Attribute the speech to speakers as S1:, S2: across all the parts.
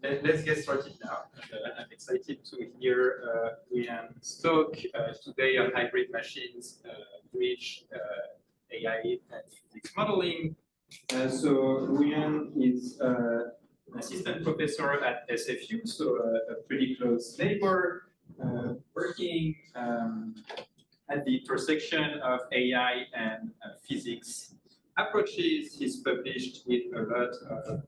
S1: Let's get started now. I'm excited to hear Wuyang's talk today on hybrid machines, bridge AI and physics modeling. So Wuyang is an assistant professor at SFU, so a pretty close neighbor, working at the intersection of AI and physics approaches. He's published with a lot of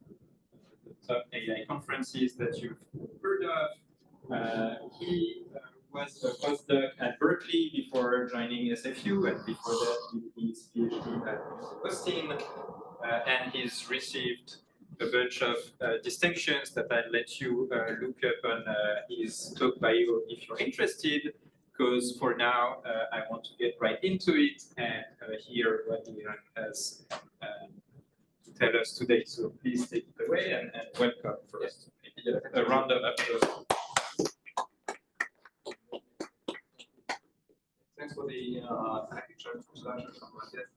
S1: top AI conferences that you've heard of. He was a postdoc at Berkeley before joining SFU, and before that he did his PhD at Austin, and he's received a bunch of distinctions that I'll let you look up on his talk bio if you're interested, because for now I want to get right into it and hear what Wuyang has tell us today. So please take it away and welcome first. Maybe a round of applause.
S2: Thanks for the introduction, something like that.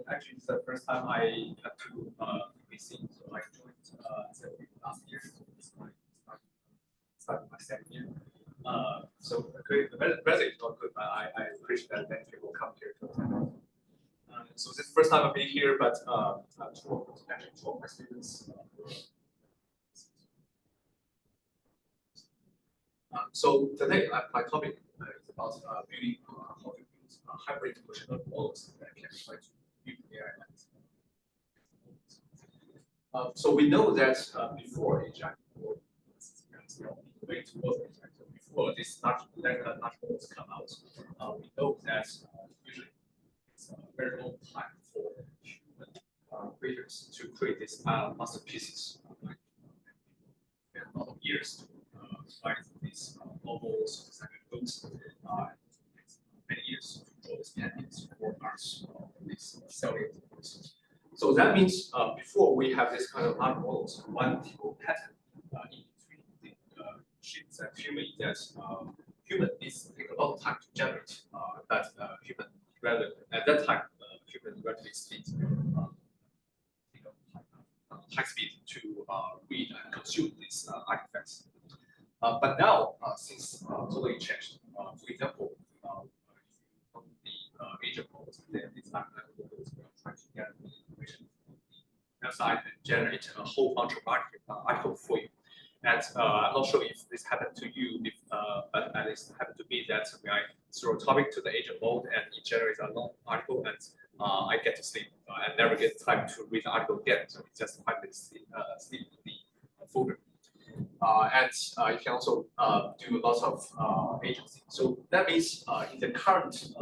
S2: Actually, it's the first time I had to visit. So I joined last year. So it's starting my second year. So the weather is not good, but I appreciate that many people come here to attend. So this is the first time I've been here, but two of my students. So today, my topic is about building how to build hybrid machine learning models that can try to build AI. So we know that before AGI, way towards AGI, so before this large models come out, we know that usually it's a very long time for human creators to create these masterpieces, like a lot of years to find these novels, second books, many years to draw these paintings or arts, these selling books. So that means before we have this kind of large models, one typical pattern in between the machines and human is that human needs to take a lot of time to generate, but human rather at that time human relatively speed, high speed to read and consume these artifacts. But now, since totally changed, for example, from the age of models, then these artifacts models will try to get information from the website and generate a whole bunch of articles for you. And I'm not sure if this happened to you, but at least it happened to me that when I throw a topic to the agent mode and it generates a long article and I get to sleep and never get time to read the article again. So it's just 5 minutes sleep in the folder. And you can also do lots of agency. So that means in the current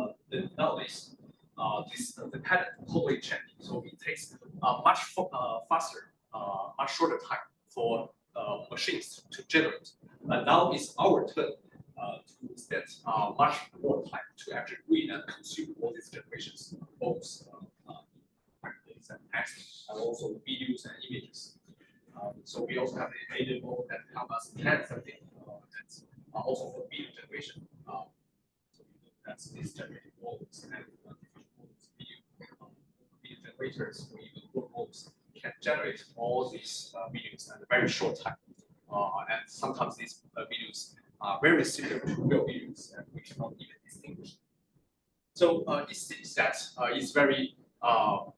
S2: nowadays, the pattern totally changed. So it takes much faster, much shorter time for machines to generate. And now it's our turn to spend much more time to actually read and consume all these generations, both and text, and also videos and images. So we also have the agent mode that help us plan something, and also for video generation. So that's this generated models and artificial models, video generators, or even word models can generate all these videos in a very short time. And sometimes these videos are very similar to real videos, and we cannot even distinguish. So it seems that it's very hard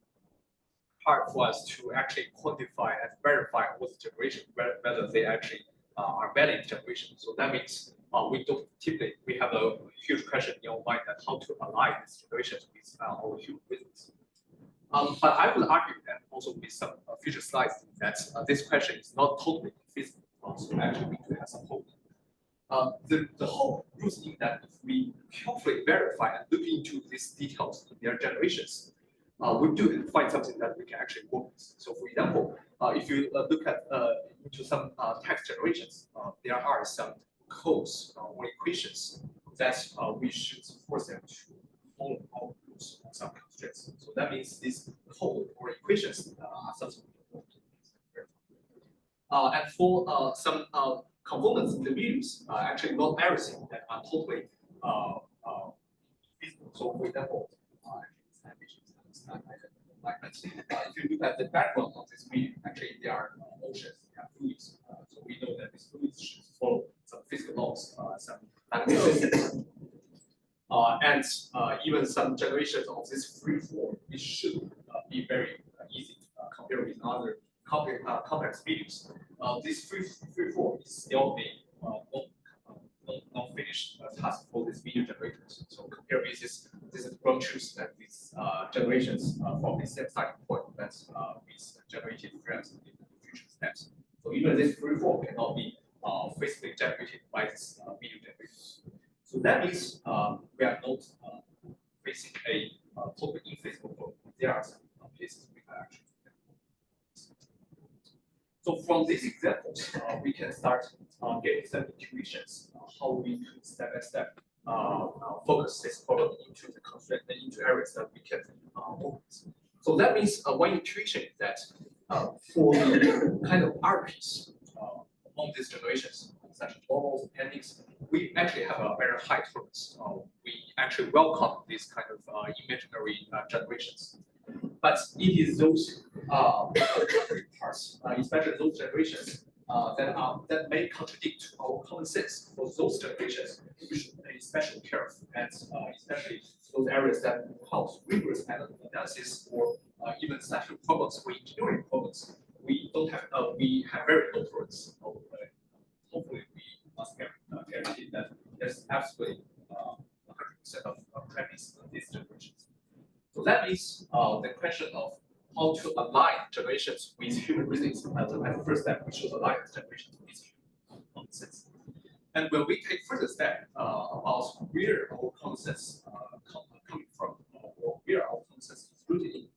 S2: for us to actually quantify and verify all the generation, whether they actually are valid generation. So that means we have a huge question in our mind that how to align these generations with our human business. But I would argue that also with some future slides that this question is not totally feasible. So actually we do have some hope. The hope roots in that if we carefully verify and look into these details in their generations, we do find something that we can actually work with. So for example, if you look at into some text generations, there are some codes or equations that we should force them to follow our rules or some constraints. So that means this code or equations are something important. And for some components in the videos, actually not everything that are totally feasible. So for example, if you look at the background of this video, actually there are oceans, there are fluids. So systems. And even some generations of this free form, it should be very easy compared with other complex videos. This free form is still a not finished task for these video generators. So compared with this is ground truth that these generations from the same starting point that is generated frames in the future steps. So even this free form cannot be physically generated by this video generators. So that means we are not facing a totally infeasible problem. There are some cases we can actually. So from these examples, we can start getting some intuitions how we could step by step focus this problem into the constraint into areas that we can work with. So that means one intuition is that for the kind of RPs among these generations, such as models, appendix, we actually have a very high tolerance. We actually welcome these kind of imaginary generations. But it is those parts, especially those generations that may contradict our common sense. For those generations, we should pay special care, and especially those areas that cause rigorous analysis or even special problems or engineering problems. We don't have we have very low tolerance. Hopefully, we must guarantee that there's absolutely 100% of premise in these generations. So that means the question of how to align generations with human reasoning as the first step, we should align generations with human common sense. And when we take further step about where our common sense coming from, or where our common sense is rooted in,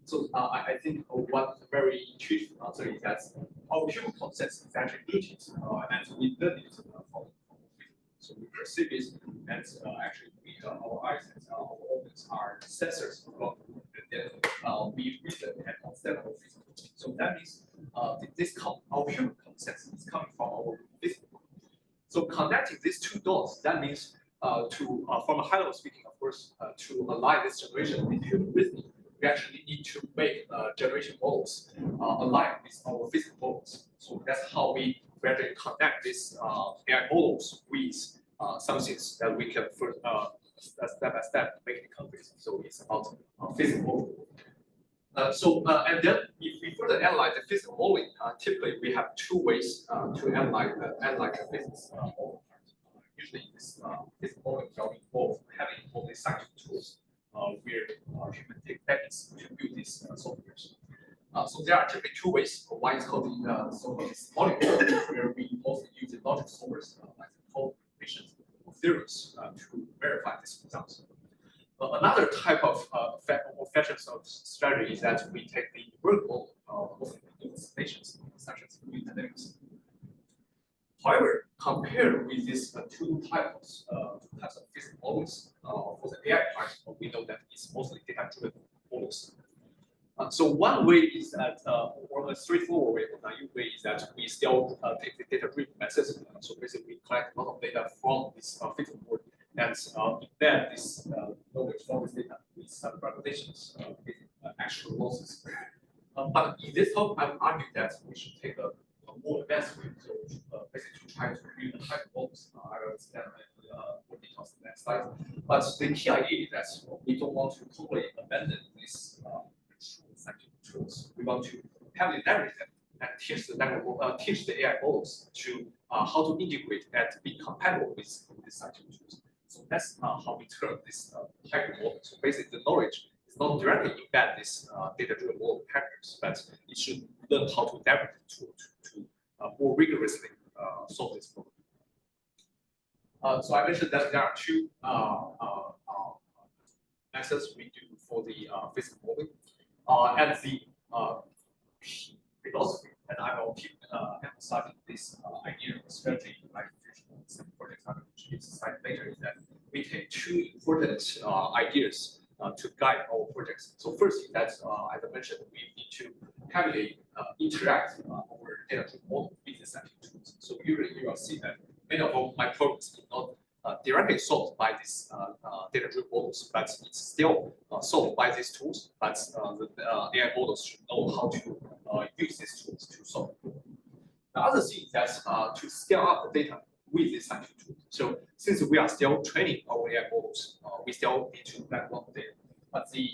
S2: so I think one very intuitive answer is that our human common sense is actually rooted, and we learn it from. So we perceive it, and actually our eyes and our organs are sensors of God, and then we reason and understand our physical. So that means our human common sense is coming from our physical. So connecting these two dots, that means from a high level speaking, of course, to align this generation with human reasoning, we actually need to make generation models align with our physical models. So that's how we gradually connect these AI models with some things that we can first step by step make it concrete. So it's about physical model. And then if we further analyze the physical modeling, typically we have two ways to analyze the physics model. Usually this physical modeling will involve having all these scientific tools where human take decades to build these softwares. So there are typically two ways. One is called the so-called symbolic model, where we mostly use the logic solvers like the code operations of theories to verify these results. Another type of features of strategy is that we take the work model of installations, such as fluid dynamics. However, compared with these two types of physical models, for the AI part, we know that it's mostly data-driven models. So one way is that, or a straightforward way, or naive way, is that we still take the data-driven methods. So basically, we collect a lot of data from this physical world and embed this knowledge from this data with some regulations with actual losses. But in this talk, I would argue that we should take a more advanced way. So basically, to try to build a type of models. I will explain more details in the next slide. But the key idea is that we don't want to totally abandon this scientific tools. We want to heavily leverage them and teach the AI models to how to integrate and be compatible with these scientific tools. So that's how we turn this hybrid model. So basically, the knowledge is not directly embed this data-driven model characters, but it should learn how to leverage the tool to more rigorously solve this problem. So I mentioned that there are two methods we do for the physical modeling. And the philosophy, and I will keep emphasizing this idea of strategy, like some projects I will introduce slide later, is that we take two important ideas to guide our projects. So first is that, as I mentioned, we need to heavily interact our data model with the scientific tools. So usually you will see that many of my problems are not directly solved by these data-driven models, but it's still solved by these tools. But the AI models should know how to use these tools to solve. The other thing is that to scale up the data, with this scientific tool. So since we are still training our AI models, we still need to collect a lot of data. But the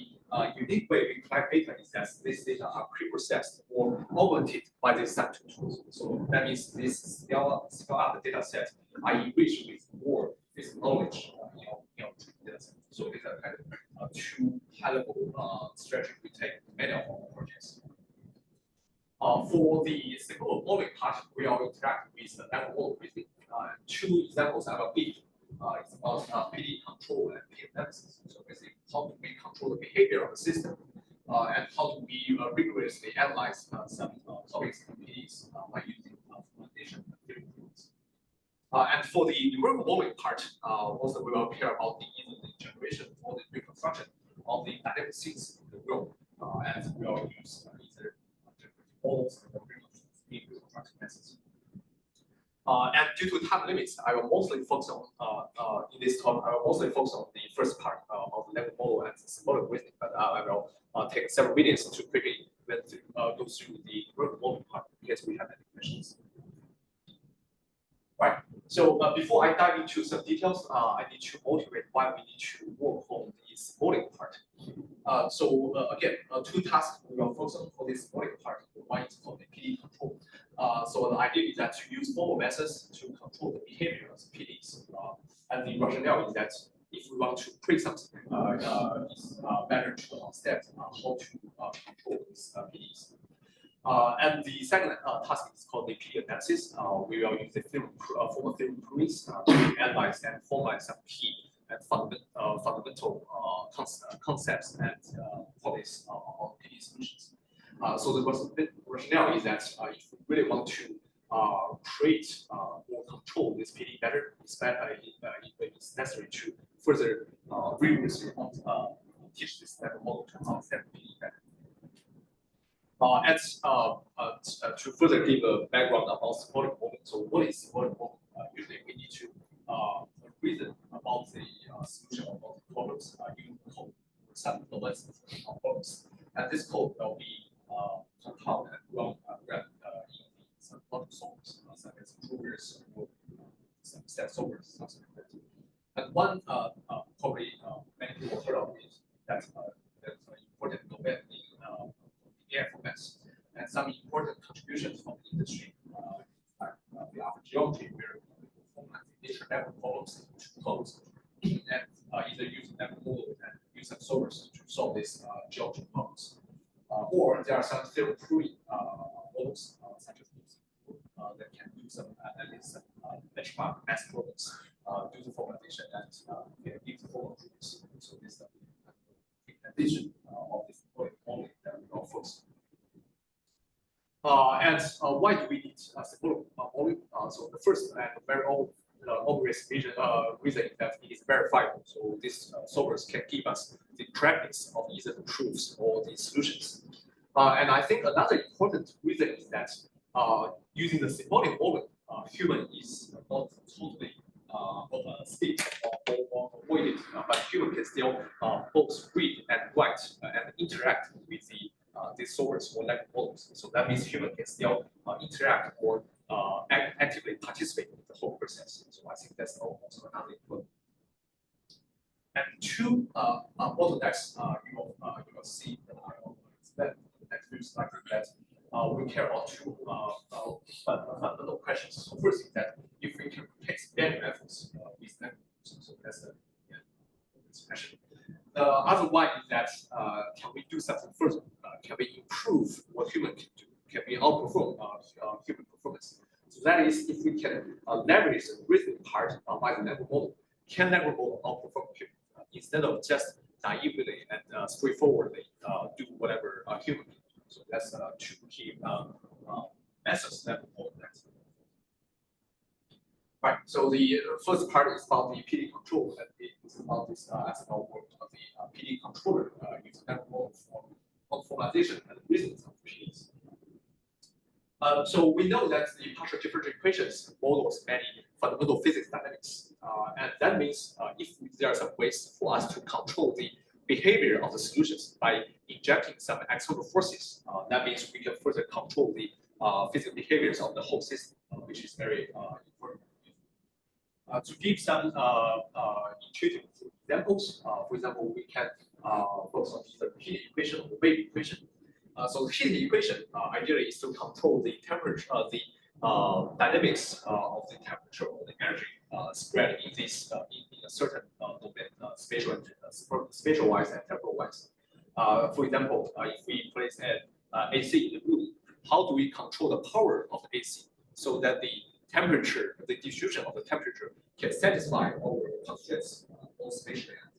S2: unique way we collect data is that these data are pre-processed or augmented by these scientific tools. So that means this scale-up data set are enriched with more this knowledge data set. So these are kind of two high-level strategy we take in many of our projects. For the simple modeling part, we are interacting with the network model briefing. Two examples I will give. It's about PD control and PD analysis. So basically, how do we control the behavior of the system, and how do we rigorously analyze some topics in PDs by using foundation theory tools. And for the numerical modeling part, also we will care about the generation or the reconstruction of the dynamic scenes in the world, and we will use either models or reconstruction methods. And due to time limits, I will mostly focus on in this talk. I will mostly focus on the first part of the level model and symbolic reasoning. But I will take several minutes to quickly go through the numerical model part in case we have any questions. Right. So before I dive into some details, I need to motivate why we need to work on the symbolic part. Again, two tasks we will focus on for this symbolic part. One is called the PD control. So the idea is that to use formal methods to control the behavior of PDs. And the rationale is that if we want to predict something, it's better to understand how to control these PDs. And the second task is called the PD analysis. We will use the formal theorem proofs to analyze and formalize some key and fundamental concepts and properties of PD solutions. So the rationale is that if we really want to create or control this PD better, it's necessary to further rigorously teach this type of model to understand PD better. And to further give a background about symbolic modeling, so what is symbolic modeling? Usually we need to reason about the solution of the problems using code, some domains of problems. And this code will be compiled and run in some logic solvers, such as provers or some set solvers, something like that. And one probably many people heard of is that there's an important domain in AI formats, and some important contributions from the industry, like the geometry, where we formalize the nature level problems into codes, and either use network model and use some solvers to solve these geometry problems. Or there are some theorem proving models, such as that can do some analysis, benchmark math problems, do the formalization and give the formal proofs. So this is the addition of this modeling that we will focus on. And why do we need symbolic modeling? So the first and very obvious reason is that it is verifiable. So these solvers can give us the correctness of either the proofs or the solutions. And I think another important reason is that using the symbolic modeling, human is not totally asleep or avoided, but human can still both read and write and interact with these solvers or network models. So that means human can still interact or actively participate in the whole process. So I think that's also another important. And two bottlenecks you will see that I will explain in the next few slides that we care about two fundamental questions. So first is that if we can replace manual efforts with network, so that's the question. The other one is that can we do something further? Can we improve what human can do? Can we outperform human performance? So that is, if we can leverage the reasoning part by the network model, can network model outperform human instead of just naively and straightforwardly do whatever human can do? So that's two key methods that we model that. Right. So the first part is about the PD control, and it's about this SML work of the PD controller using network model for formalization and reasoning of PDs. So we know that the partial differential equations models many fundamental physics dynamics, and that means if there are some ways for us to control the behavior of the solutions by injecting some external forces, that means we can further control the physical behaviors of the whole system, which is very important. To give some intuitive examples, for example, we can focus on the heat equation or wave equation. So the heat equation ideally is to control the temperature, the dynamics of the temperature or the energy spread in this in a certain domain, spatial-wise and temporal-wise. For example, if we place an AC in the room, how do we control the power of the AC so that the temperature, the distribution of the temperature can satisfy our constraints both spatially and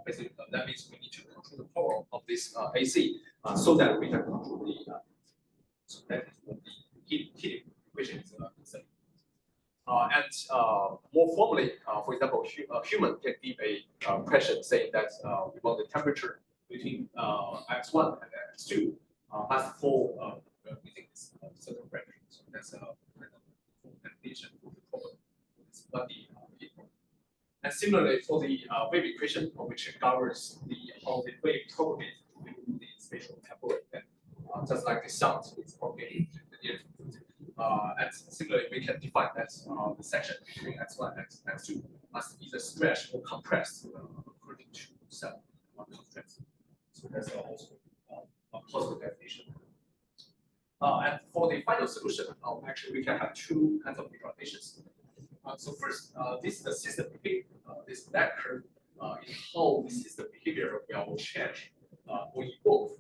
S2: basically that means we need to control the power of this AC so that we can control the so that is what the heat equation is concerned. And more formally, for example, a human can give a question saying that we want the temperature between x1 and x2 must fall within this certain range. So that's a kind of definition for the problem. It's what the heat problem. And similarly, for the wave equation, which governs how the wave propagates within the spatial temporal, just like the sound is propagating to the near. And similarly, we can define that the section between x1 and x2 must either stretch or compressed according to some constraints. So that's also a possible definition. And for the final solution, actually we can have two kinds of visualizations. So first, this is the system behavior. This black curve is how the system behavior will change or evolve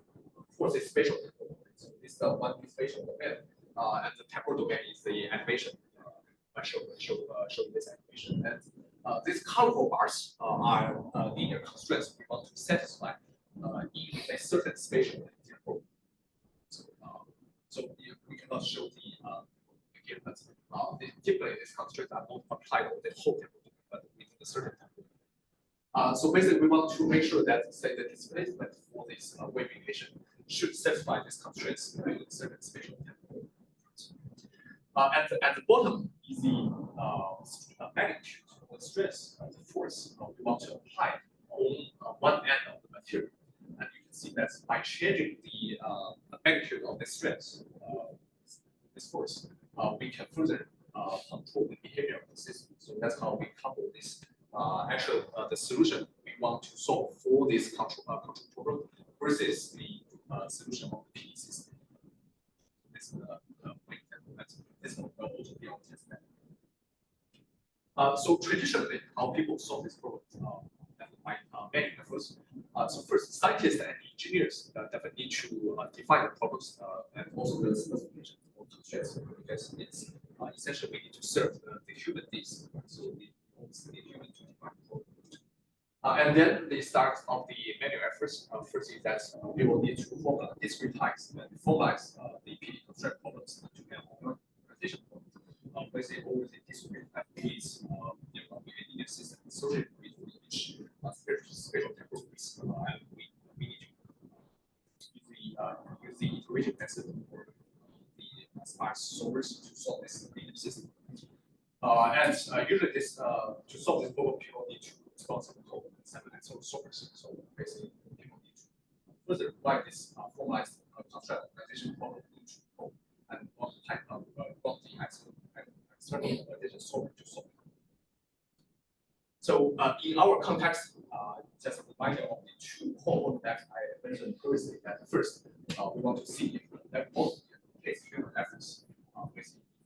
S2: for the spatial domain. So this is the one spatial domain, and the temporal domain is the animation. I show this animation. And these colorful bars are linear constraints we want to satisfy in a certain spatial and temporal. So we cannot show the here, but typically these constraints are not applied on the whole temporal domain, but within a certain temporal. So basically, we want to make sure that, say, the displacement for this wave equation should satisfy these constraints within a certain spatial temporal. At the bottom is the magnitude or stress of the force we want to apply on one end of the material. And you can see that by changing the magnitude of the stress, this force, we can further control the behavior of the system. So that's how we couple this. Actually, the solution we want to solve for this control problem versus the solution of the PD system. This will also be on test net. So traditionally, how people solve this problem by many efforts. So first, scientists and engineers definitely need to define the problems and also the specifications or constraints because it's essentially we need to serve the human needs. So the human to define the problem. And then the start of the manual efforts. First is that we will need to discretize and formalize the PD constraint problems into an organization problem. Basically, always the discrete FPs in a linear system associated with each spatial temporal risk, and we need to use the iteration method or the sparse solvers to solve this linear system. And usually, this to solve this problem, people need to install some code and some solvers. So basically, people need to further write this formalized constraint organization problem into code and one type of the external organization solver to solve. So in our context, just a reminder of the two core that I mentioned previously. That first, we want to see if that model takes human efforts.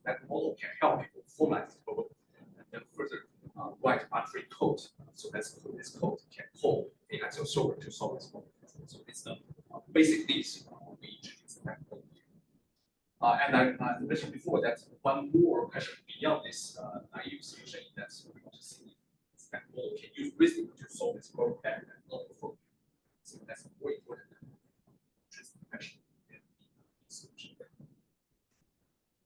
S2: That model can help people formalize this problem, and then further write arbitrary code. So that's this code can call the actual solver to solve this problem. So it's the basic needs we introduce that code. And I mentioned before that one more question beyond this naive solution is that we want to see if that model can use reasoning to solve this problem better than not before. So that's more important than interesting question in the solution.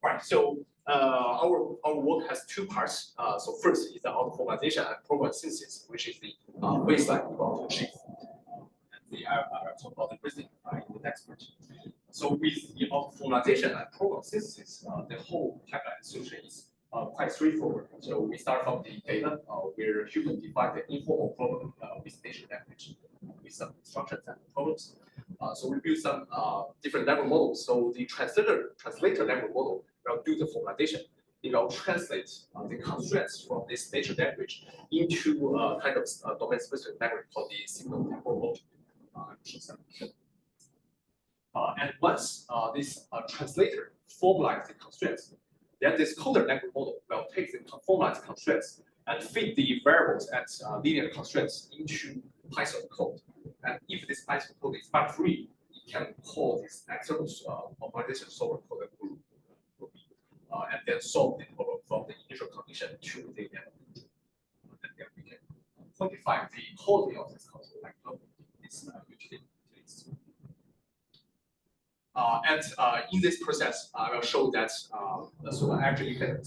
S2: Right. So our work has two parts. So first is the auto-formalization and program synthesis, which is the baseline we want to achieve. And I'll talk about the reasoning in the next part. So with the auto-formalization and program synthesis, the whole pipeline solution is quite straightforward. So we start from the data where human define the informal problem with natural language with some instructions and problems. So we build some different level models. So the translator level model will do the formalization translate the constraints from this nature language into a kind of domain-specific language called the signal temporal logic. And once this translator formalizes the constraints, then this coder language model will take the formalized constraints and feed the variables as linear constraints into Python code. And if this Python code is bug-free, it can call this external optimization solver called a group, and then solve the problem from the initial condition to the end. And then we can quantify the quality of this code, like this utility. And in this process, I will show that. So actually, you can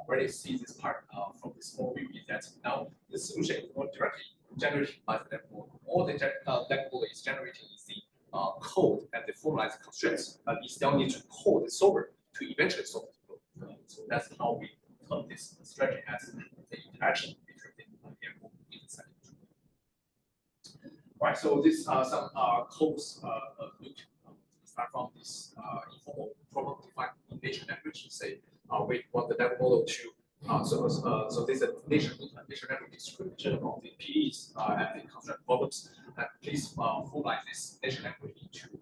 S2: already see this part from this overview. Is that now the solution is not directly generated by the language model. All the language model is generating is the code and the formalized constraints. But we still need to call the solver to eventually solve the code. So that's how we term this strategy as the interaction between the variable in the second. Right. So this some codes look. From this informal problem-defined in nature language, say we want the language model to so this is a nature language description of the PDs and the constraint problems. And please formalize this nature language into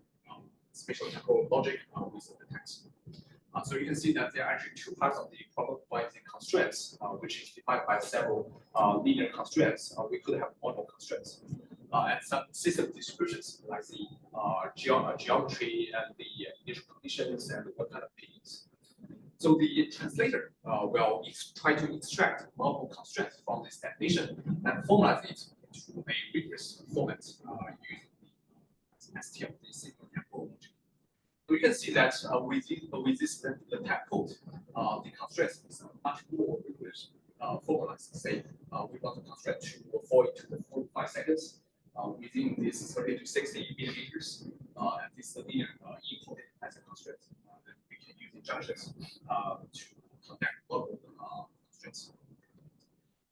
S2: spatial temporal logic with the text. So you can see that there are actually two parts of the problem by the constraints, which is defined by several linear constraints. We could have multiple constraints. And some system descriptions like the geometry and the initial conditions and what kind of PDs. So the translator will try to extract multiple constraints from this definition and formalize it into a rigorous format using the STL, the signal temporal logic. So you can see that with this the type code, the constraints is much more rigorous formalized. Say we want the constraint to fall into the 45 seconds. Within this 30 to 60 millimeters, and this linear input as a constraint. Then we can use injunctions to connect local constraints.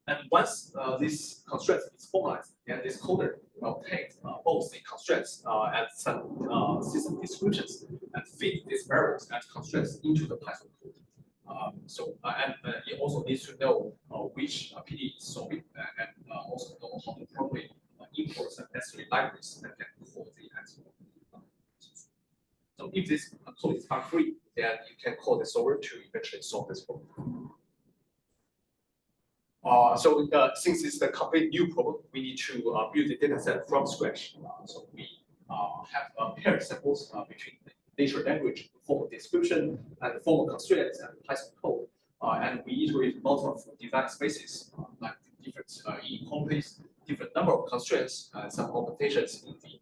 S2: And once this constraint is formalized, then this coder will take both the constraints and some system descriptions and feed these variables and constraints into the Python code. And it also needs to know which PD is solving and also know how to properly imports and necessary libraries that can call the answer. So if this code is bug-free, then you can call the solver to eventually solve this problem. Since it's a complete new problem, we need to build the data set from scratch. So we have paired samples between the nature language, formal description, and the formal constraints and Python code. And we iterate multiple design spaces, like different inequalities, different number of constraints, and some augmentations in the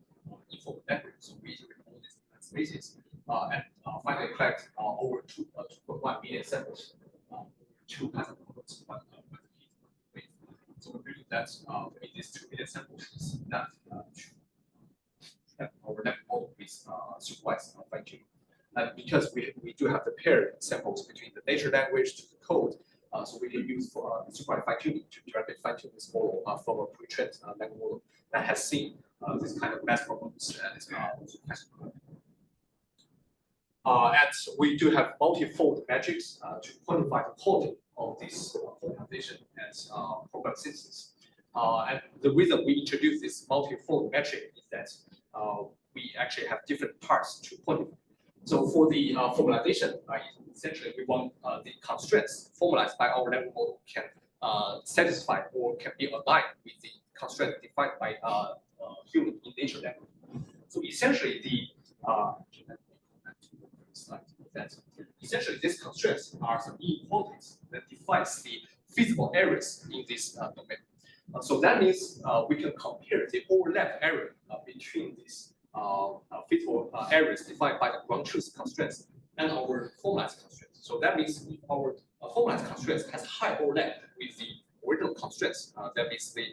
S2: informal language. So we iterate all these spaces and finally collect over 2.1 million samples, two Python codes, one key. So we believe that with these 2 million samples is enough to have our language model with supervised fine-tuning. And because we do have the paired samples between the nature language to the code, so we can use for supervised fine-tuning to directly fine-tune this model from a pre-trained language model that has seen this kind of math problems and is and we do have multi-fold metrics to quantify the quality of this formalization and program synthesis. And the reason we introduce this multi-fold metric is that we actually have different parts to quantify. So for the formalization, essentially we want the constraints formalized by our language model can satisfy or can be aligned with the constraint defined by human in nature language. So essentially these constraints are some inequalities that defines the feasible areas in this domain. So that means we can compare the overlap area between these feasible areas defined by the ground truth constraints and our formalized constraints. So that means if our formalized constraints has high overlap with the original constraints, that means the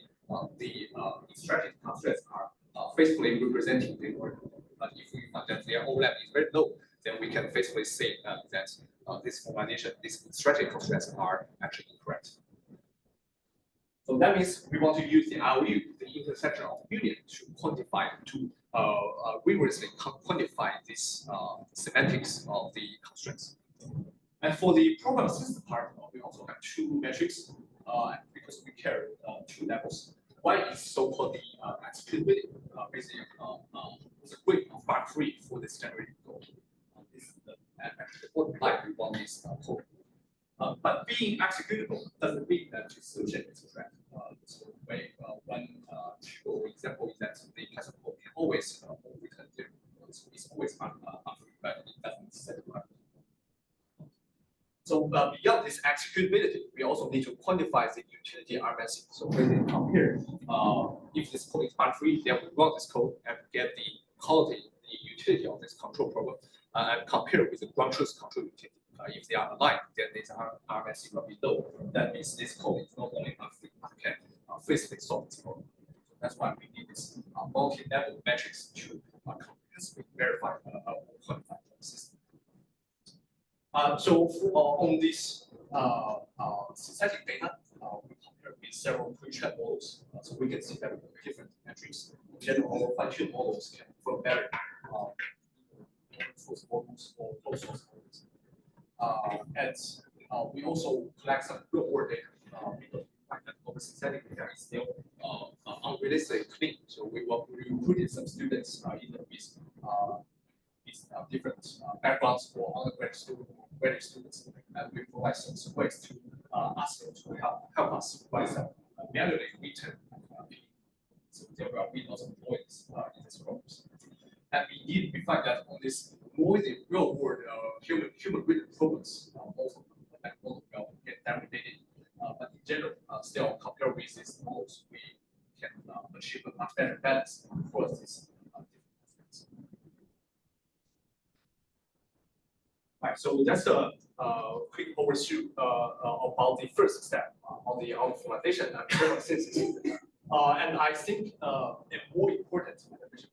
S2: extracted constraints are faithfully representing the original. But if we find that their overlap is very low, then we can faithfully say that this formalization, these extracted constraints are actually incorrect. So that means we want to use the IOU, the intersection of union, to quantify, to rigorously quantify this semantics of the constraints. And for the program assistant part, we also have two metrics because we care two levels. One is so-called the executability, basically it's a quick bug free for this generated code. This is the what like we want this code. But being executable doesn't mean that the solution is correct. So one typical example is that the Python code can always return zero. It's always but it doesn't set it right. So beyond this executability, we also need to quantify the utility RMSE. So when we compare, if this code is bug free, then we run this code and get the quality, the utility of this control program, and compare with the ground truth control utility. If they are aligned, then this RMSE will be low. That means this code is not only bug free, but can physically solve this problem. So that's why we need this multi-level metrics to comprehensively verify or quantify the system. So on this synthetic data, we compare with several pre-trained models. So we can see that different metrics. In general, fine-tuned models can perform better source models or closed source models. And we also collect some real-world data because our synthetic data is still unrealistically clean. So we recruited some students either with different backgrounds for undergraduate students or graduate students, and we provide some ways to ask them to help us write some manually written so there will be lots of noise in this programs. And we find that on this noisy real-world human written programs, most of them will get validated. But in general, still compared with these models, we can achieve a much better balance across these different aspects. Right, so that's a quick overview about the first step on the auto-formalization and program synthesis. And I think a more important, as I mentioned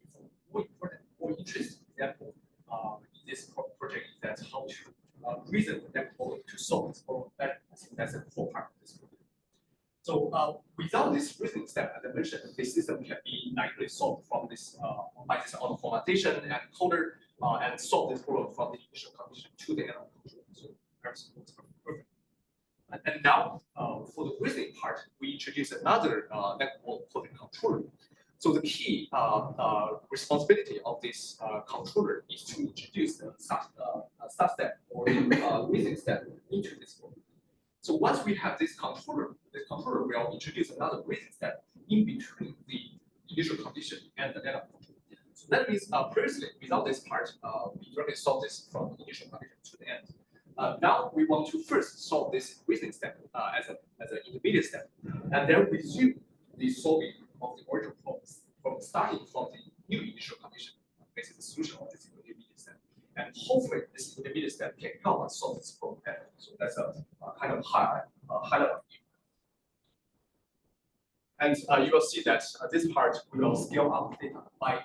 S2: before, more interesting example in this project is that how to reason the network model to solve this problem better. I think that's the core part of this project. So without this reasoning step, as I mentioned, this system can be nicely solved from this by this auto-formalization and encoder and solve this problem from the initial condition to the end of control. So everything works perfect. And now, for the reasoning part, we introduce another network called the controller. So the key responsibility of this controller is to introduce the sub-step or reasoning step into this problem. So once we have this controller will introduce another reasoning step in between the initial condition and the end of control. So that means previously, without this part, we already solved this from the initial condition to the end. Now we want to first solve this reasoning step as an intermediate step, and then resume the solving of the original problems from starting from the new initial condition, basically the solution of this intermediate step. And hopefully, this intermediate step can help us solve this problem better. So that's a kind of high level view. And you will see that this part will scale up data by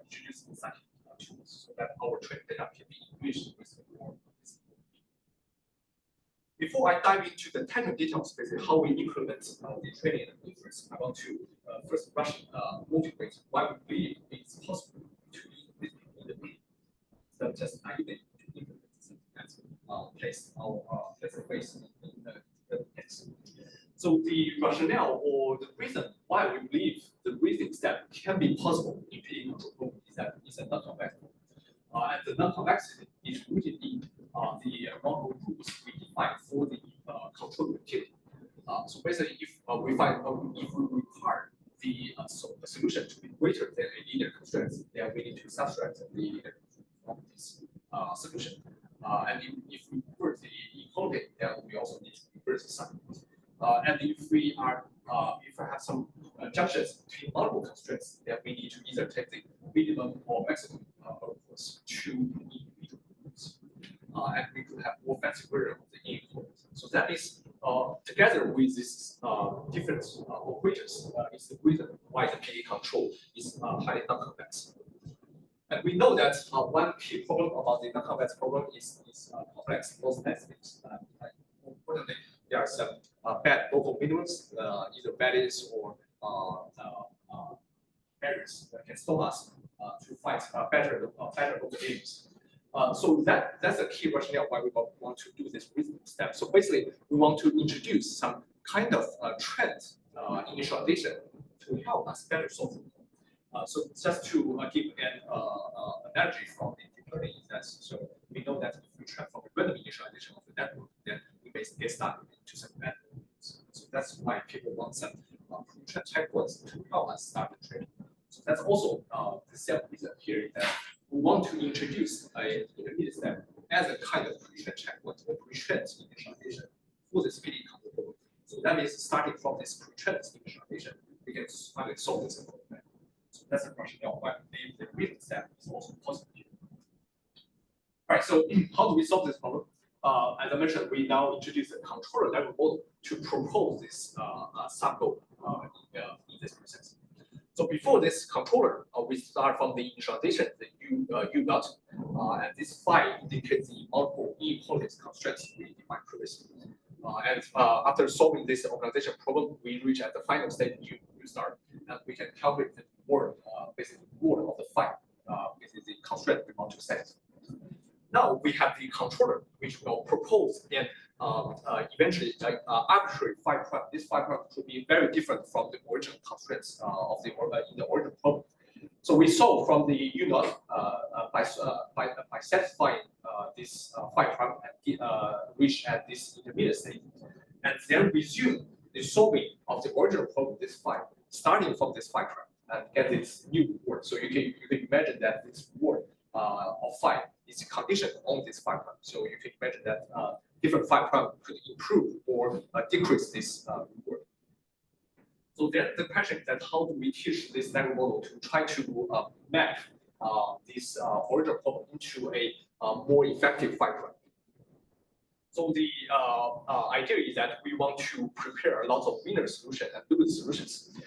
S2: introducing such tools so that our training data can be enriched with more. Before I dive into the technical details, basically how we implement the training and inference, I want to first motivate why we believe it's possible to use this in the beginning. So just naively to implement this and place the base in the text. So the rationale or the reason why we believe the reasoning step can be possible in PD control problem is that it's a non-convex problem. And the non-convexity is rooted in the amount of rules we define for the control utility. So basically, if we require the solution to be greater than a linear constraint, then we need to subtract the linear from this solution. And if we reverse the equality, then we also need to reverse the sign. And if we have some junctions between multiple constraints, then we need to either take the minimum or maximum approach to individual groups. And we could have more fancy version of the inequality. So that means together with these different operators is the reason why the PD control is highly non-convex. And we know that one key problem about the non-convex problem is complex loss densities. Importantly, there are some bad local minimums, either values or barriers that can stop us to find better local aims. So that's a key rationale why we want to do this reasoning step. So basically, we want to introduce some kind of trend initialization to help us better solve the problem. So just to give an analogy from the deep learning is that, so we know that if we transform a random initialization of the network, then we may get stuck into some bad networks. So that's why people want some pre-trained checkpoints to help us start the training. So that's also the same reason here that we want to introduce an intermediate step as a kind of pre-trained checkpoint or pre-trained initialization for the speedy control. So that means starting from this pre-trained initialization, we can finally solve this problem. So that's the rationale why the reason step is also possible here. All right, so how do we solve this problem? As I mentioned, we now introduce a controller level model to propose this subgoal in this process. So before this controller, we start from the initialization, the U dot, and this phi indicates the multiple inequality constraints we defined previously. And after solving this organization problem, we reach at the final state U star, and we can calculate the word, basically the word of the phi. This is the constraint we want to set. Now we have the controller, which will propose and eventually arbitrary phi prime. This phi prime could be very different from the original constraints of the in the original problem. So we solve from the U naught by satisfying this phi prime and reach at this intermediate state, and then resume the solving of the original problem, this phi, starting from this phi prime and get this new word. So you can imagine that this word of phi is conditioned on this phi prime. So you can imagine that different phi prime could improve or decrease this word. So then the question is that how do we teach this language model to try to map this original problem into a more effective phi prime? So the idea is that we want to prepare a lot of winner solutions and loser solutions.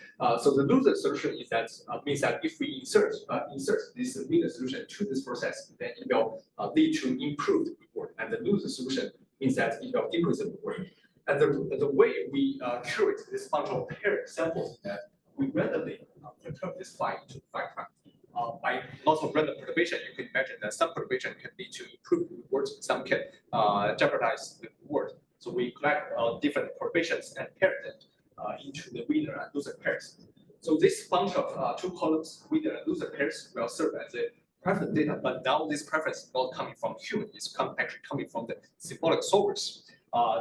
S2: So the loser solution is that means that if we insert this winner solution to this process, then it will lead to improved reward. And the loser solution means that it will decrease the reward. And the way we curate this functional pair samples is that we randomly perturb this phi into phi prime. By lots of random perturbation, you can imagine that some perturbation can lead to improved rewards, some can jeopardize the reward. So we collect different perturbations and pair them into the winner and loser pairs. So this bunch of two columns, winner and loser pairs, will serve as a preference data. But now this preference is not coming from human; it's actually coming from the symbolic solvers.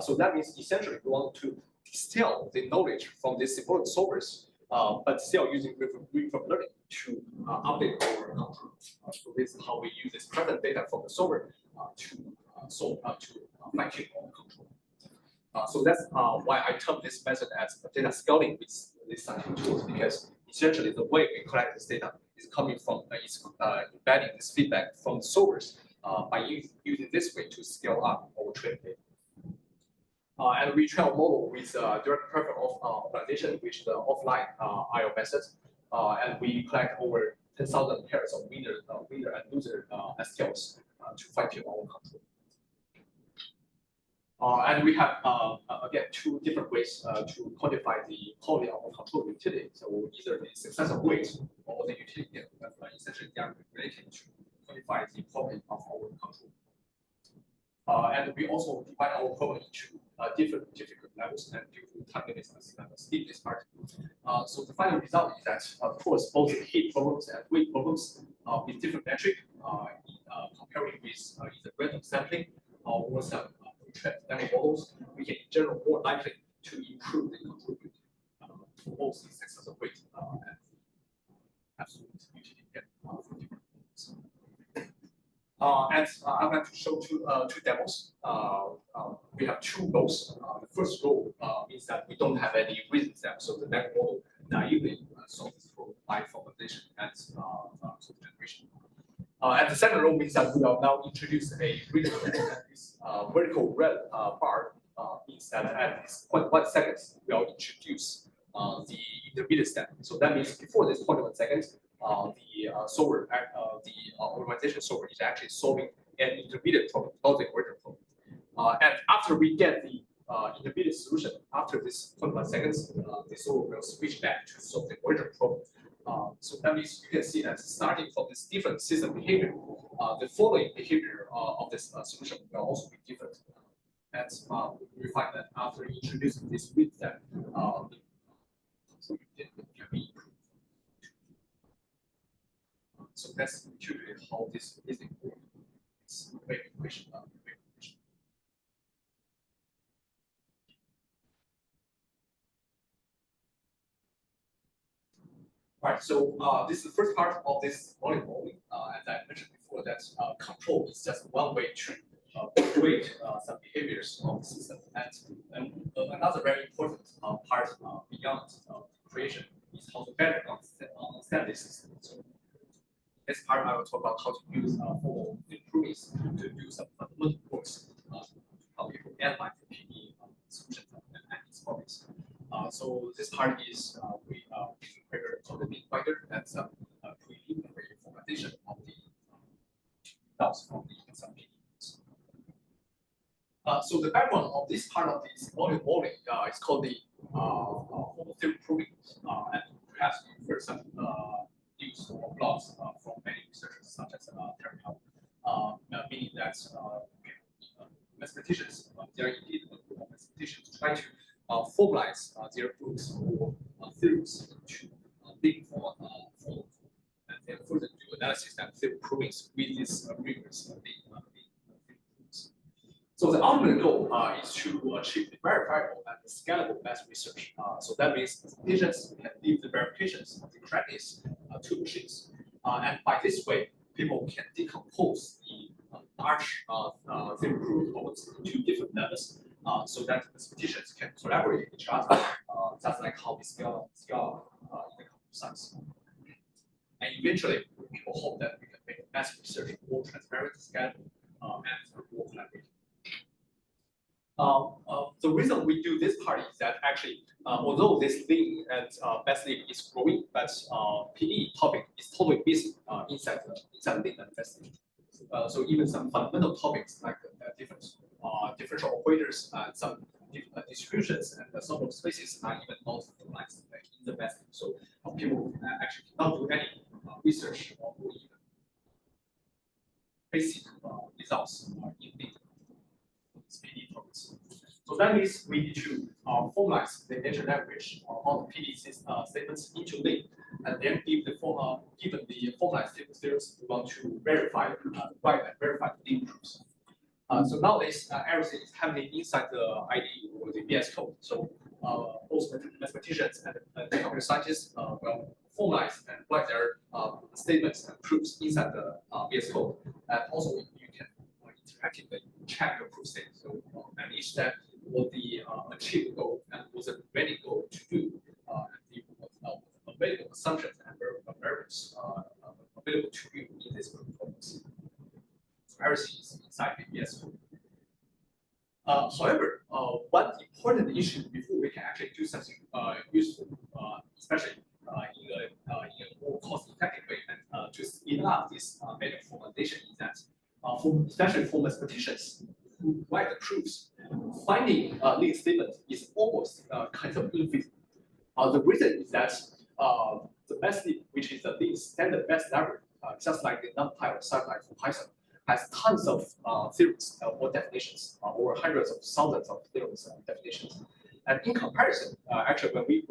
S2: So that means essentially we want to distill the knowledge from the symbolic solvers, but still using reinforcement learning to update our control. So this is how we use this present data from the solver to fine-tune our control. So that's why I term this method as data scaling with these scientific tools, because essentially the way we collect this data is coming from embedding this feedback from the solvers by using this way to scale up our training data. And we train our model with direct preference of organization, which is the offline IO method. And we collect over 10,000 pairs of winner and loser SQLs to fine-tune our control. And we have, again, two different ways to quantify the quality of our control utility. So either the successor weight or the utility, essentially they are related to quantify the quality of our control. And we also divide our problem into different difficult levels, and due to time limits and steepness part. So the final result is that, of course, both heat problems and weight problems with different metric, comparing with either random sampling or some pre-trained language models, we can in general more likely to improve the control rate for both the successor weight and absolute utility for different models. And I'm going to show two demos. We have two goals. The first goal means that we don't have any reason step, so the language model naively solves this problem by formalization and generation. And the second role means that we will now introduce a reason step. This vertical red bar means that at this 0.1 seconds, we will introduce the intermediate step. So that means before this 0.1 seconds, the solver, the organization solver is actually solving an intermediate problem, not the original problem. And after we get the intermediate solution, after this 0.1 seconds, the solver will switch back to solve the original problem. So that means you can see that starting from this different system behavior, the following behavior of this solution will also be different. And we find that after introducing this width step, so it can be improved. So that's usually how this reasoning works. It's a very good question. Right, so this is the first part of this volume modeling. As I mentioned before, that control is just one way to create some behaviors of the system. And another very important part beyond creation is how to better understand this system. So this part I will talk about how to use formal improvements to do some fundamental works to help people analyze the PE solutions and its problems. So this part is we prepare the binder and some preliminary formalization of the results from the some PEs. So the background of this part of this volume modeling is called the formal theory proving, and perhaps you've heard some news or blogs from many researchers such as Terry Hall, meaning that mathematicians, they are indeed a group of mathematicians try to formalize their books or theories into big form, and then further do analysis and theory provings with this rigorous theories. So the ultimate goal is to achieve the verifiable and scalable math research. So that means mathematicians can leave the verifications of the correctness to machines, and by this way, people can decompose the large theory proof codes into different levels. So that mathematicians can collaborate with each other. That's like how we scale in the computer science. And eventually, people hope that we can make math research more transparent, scalable, and more collaborative. The reason we do this part is that actually, although this lean and best lean is growing, but PE topic is totally missing inside lean and best lean. So even some fundamental topics like differential operators and some distributions and some of spaces are even not formalized like in the best. So people actually cannot do any research or even basic results in the PD topics. So that means we need to formalize the natural language of the PD statements into lean, and then give the given the formalized theories, we want to verify write and verify the lean proofs. So nowadays, everything is happening inside the IDE or the VS Code. So both mathematicians and computer scientists will formalize and write their statements and proofs inside the VS Code. And also, you can interactively check the proof state. So and each step what the achieved goal and what the remaining goal to do, and the available assumptions and variables available to you in this performance. So everything is inside the VS Code. However, one important issue before we can actually do something useful, especially in a more cost-effective way, and to speed up this method formalization, is that especially for mathematicians who write the proofs, finding a lean statement is almost kind of infeasible. The reason is that the best lean, which is the lean standard best library, just like the NumPy or SciPy for Python, has tons of theorems or definitions, or hundreds of thousands of theorems and definitions. And in comparison, actually, when we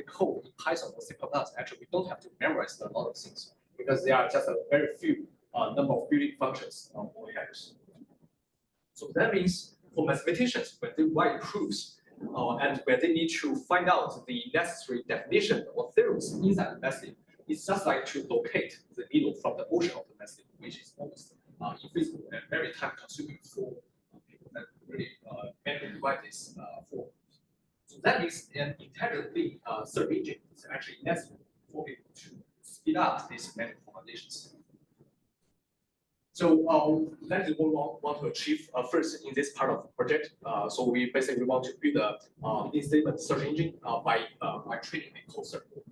S2: code in Python or C++, actually we don't have to memorize a lot of things because there are just a very few number of building functions or headers. So that means for mathematicians, when they write proofs and when they need to find out the necessary definition or theorems inside the method, it's just like to locate the needle from the ocean of the method, which is almost infeasible and very time-consuming for people that really manually write this form. So that means an intelligently search engine is actually necessary for people to speed up these manual formalizations. So that is what we want to achieve first in this part of the project. So we basically want to build a lean statement search engine by training a code circle.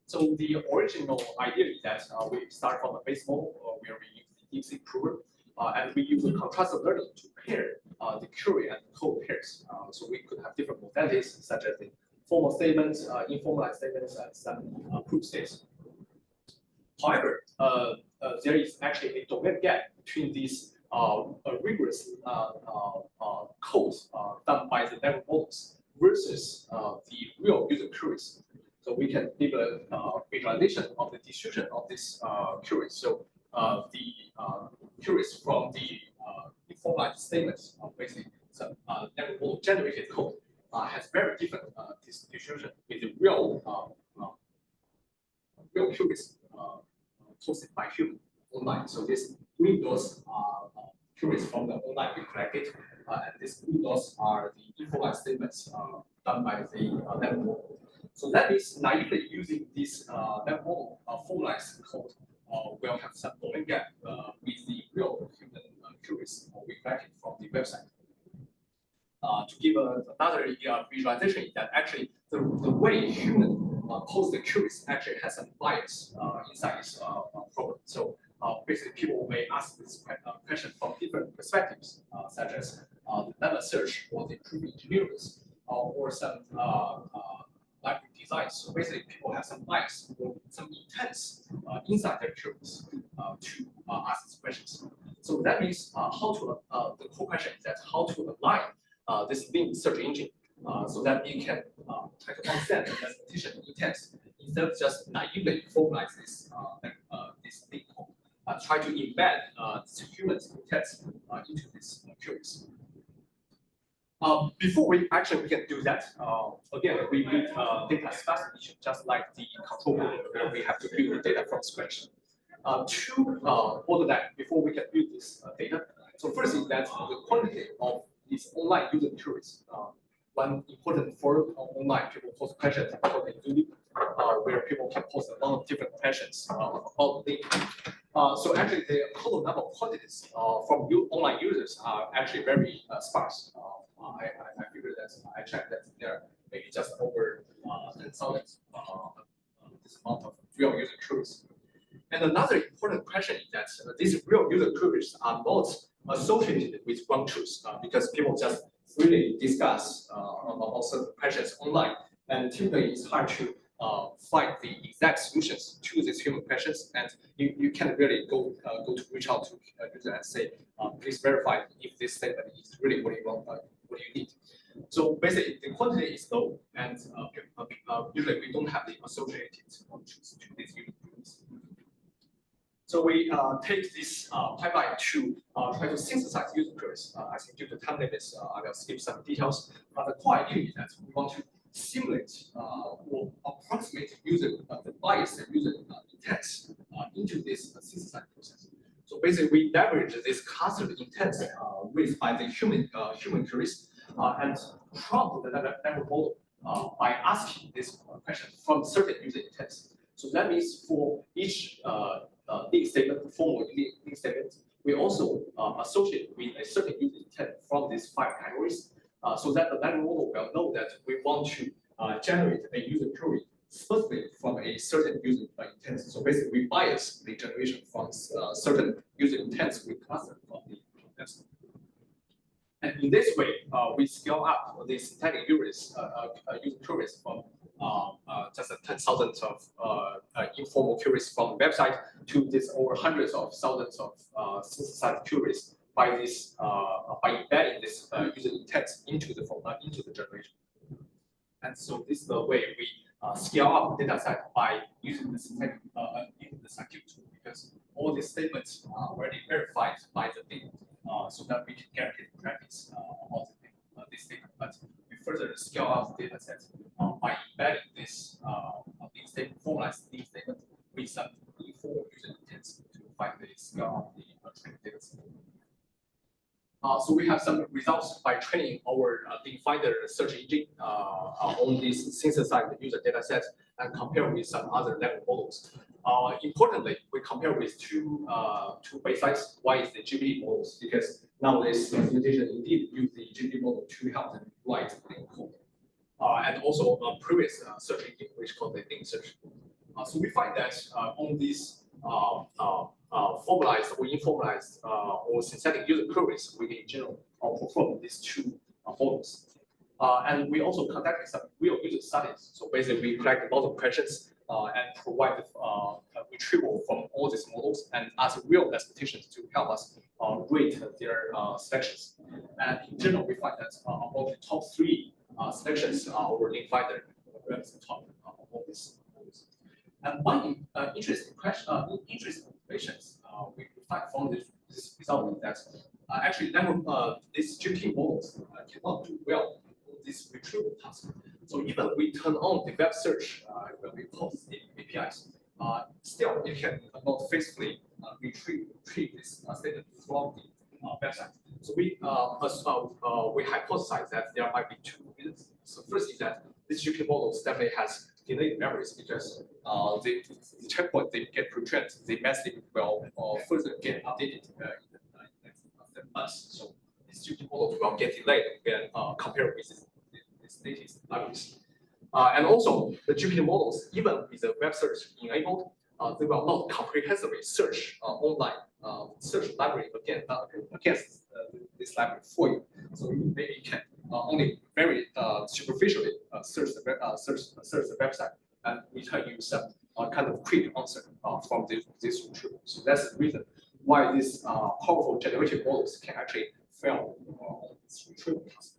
S2: So the original idea is that we start from a base model where we use the DeepSeek prover, and we use the contrastive learning to pair the query and the code pairs. So we could have different modalities such as the formal statements, informalized statements, and some proof states. However, there is actually a domain gap between these a rigorous code done by the network models versus the real user queries. So we can give a visualization of the distribution of this queries. So the queries from the informalized statements, basically some network model generated code has very different distribution with the real queries posted by human online. So these green dots are queries from the online we collected, and these blue dots are the informalized statements done by the network model. So that means naively using this network model formalized code will have some domain gap with the real human queries we collected from the website. To give another visualization, that actually the way human post the queries actually has some bias inside this problem. So basically, people may ask this question from different perspectives, such as the lemma search or the proof engineers, or some library designs. So basically, people have some bias or some intents inside their queries to ask these questions. So that means how to the core question is that how to align this linked search engine so that it can try to understand the mathematician intent instead of just naively formalize this this link code. Try to embed the human intent into this queries. Before we can do that, again, we build data specification just like the control model where we have to build the data from scratch. To order that before we can build this data. So first is that the quantity of these online user queries. One important for online people post questions called a loop, where people can post a lot of different questions about the link. So actually, the total number of quantities from online users are actually very sparse. I figured that I checked that there are maybe just over 10,000 this amount of real user queries. And another important question is that these real user queries are not associated with ground truth because people just freely discuss about certain questions online, and typically it's hard to find the exact solutions to these human questions, and you can't really go to reach out to a user and say, please verify if this statement is really what you want, what you need. So basically, the quantity is low, and usually we don't have the associated ground truth to these user queries. So we take this pipeline to try to synthesize user queries. I think due to time limits, I will skip some details. But the core idea is that we want to simulate or approximate the bias and user intents into this synthesized process. So basically, we leverage this clustered intents raised by the human queries and prompt the network model by asking this question from certain user intents. So that means for each link statement, formal link statement, we also associate with a certain user intent from these 5 categories, so that the network model will know that we want to generate a user query specifically from a certain user intent. So basically, we bias the generation from certain user intents we cluster from the context. And in this way, we scale up the syntactic user queries from just 10,000 of informal queries from the website to this over hundreds of thousands of synthesized queries by this by embedding this user intent into the generation. And so this is the way we scale up the data set by using the syntactic tool, because all these statements are already verified by the thing, so that we can guarantee the practice of this data. But we further scale up the data set by embedding this formalized link statement with some informal user intents to find the scale of the training data set. So we have some results by training our link finder search engine on this synthesized user data set and compare with some other network models. Importantly, we compare with two basesides. One is the GPT models, because nowadays implementation indeed use the GPT model to help them write link code. And also a previous search engine, which called the link search. So we find that on these formalized or informalized or synthetic user queries, we in general perform these 2 models. And we also conducted some real user studies. So basically, we collect a lot of questions and provide retrieval from all these models and as real mathematicians to help us rate their selections. And in general, we find that among the top 3 selections, our link finder ranks the top of all these models. And one interesting question, interesting observations we find from this result is that actually these GPT models cannot do well on this retrieval task. So even we turn on the web search when we post the APIs, still it can not faithfully retrieve this statement from the website. So we hypothesize that there might be 2 reasons. So first is that this GPT models definitely has delayed memories because the checkpoint they get pre-trained, the message will further get updated in months. So this GPT model will get delayed when compared with this latest libraries. And also the GPT models, even with the web search enabled, they will not comprehensively search online search library against this library for you. So you maybe can only very superficially search the website and return you some kind of quick answer from this retrieval. So that's the reason why these powerful generative models can actually fail on this retrieval task.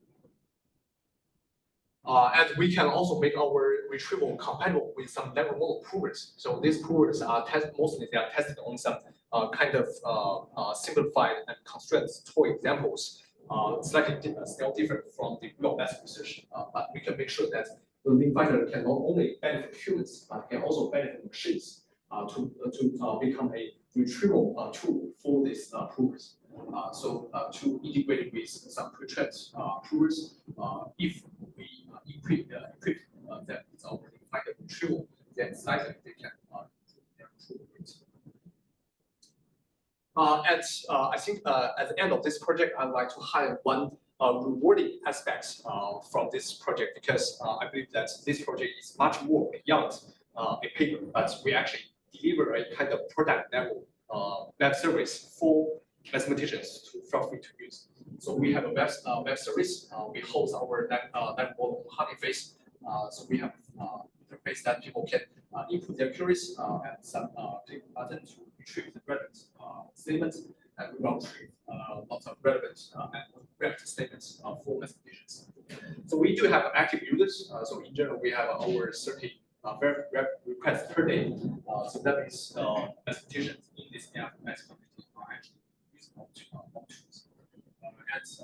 S2: And we can also make our retrieval compatible with some network model provers. So these provers are mostly they are tested on some kind of simplified and constrained toy examples, slightly still different from the real math research. But we can make sure that the link finder can not only benefit humans, but can also benefit machines to become a retrieval tool for these provers. So to integrate with some pre-trained provers, if we equip them with our link finder retrieval, then slightly they can improve their approval rate. And I think at the end of this project, I'd like to highlight one rewarding aspect from this project because I believe that this project is much more beyond a paper, but we actually deliver a kind of product level web service for mathematicians to feel free to use. So we have a web service. We host our network model interface. So we have interface that people can input their queries and some click button to retrieve the relevant statements, and we will retrieve lots of relevant and correct statements for mathematicians. So we do have active users. So in general, we have over 30 requests per day. So that means mathematicians in this math community are actually using all tools. And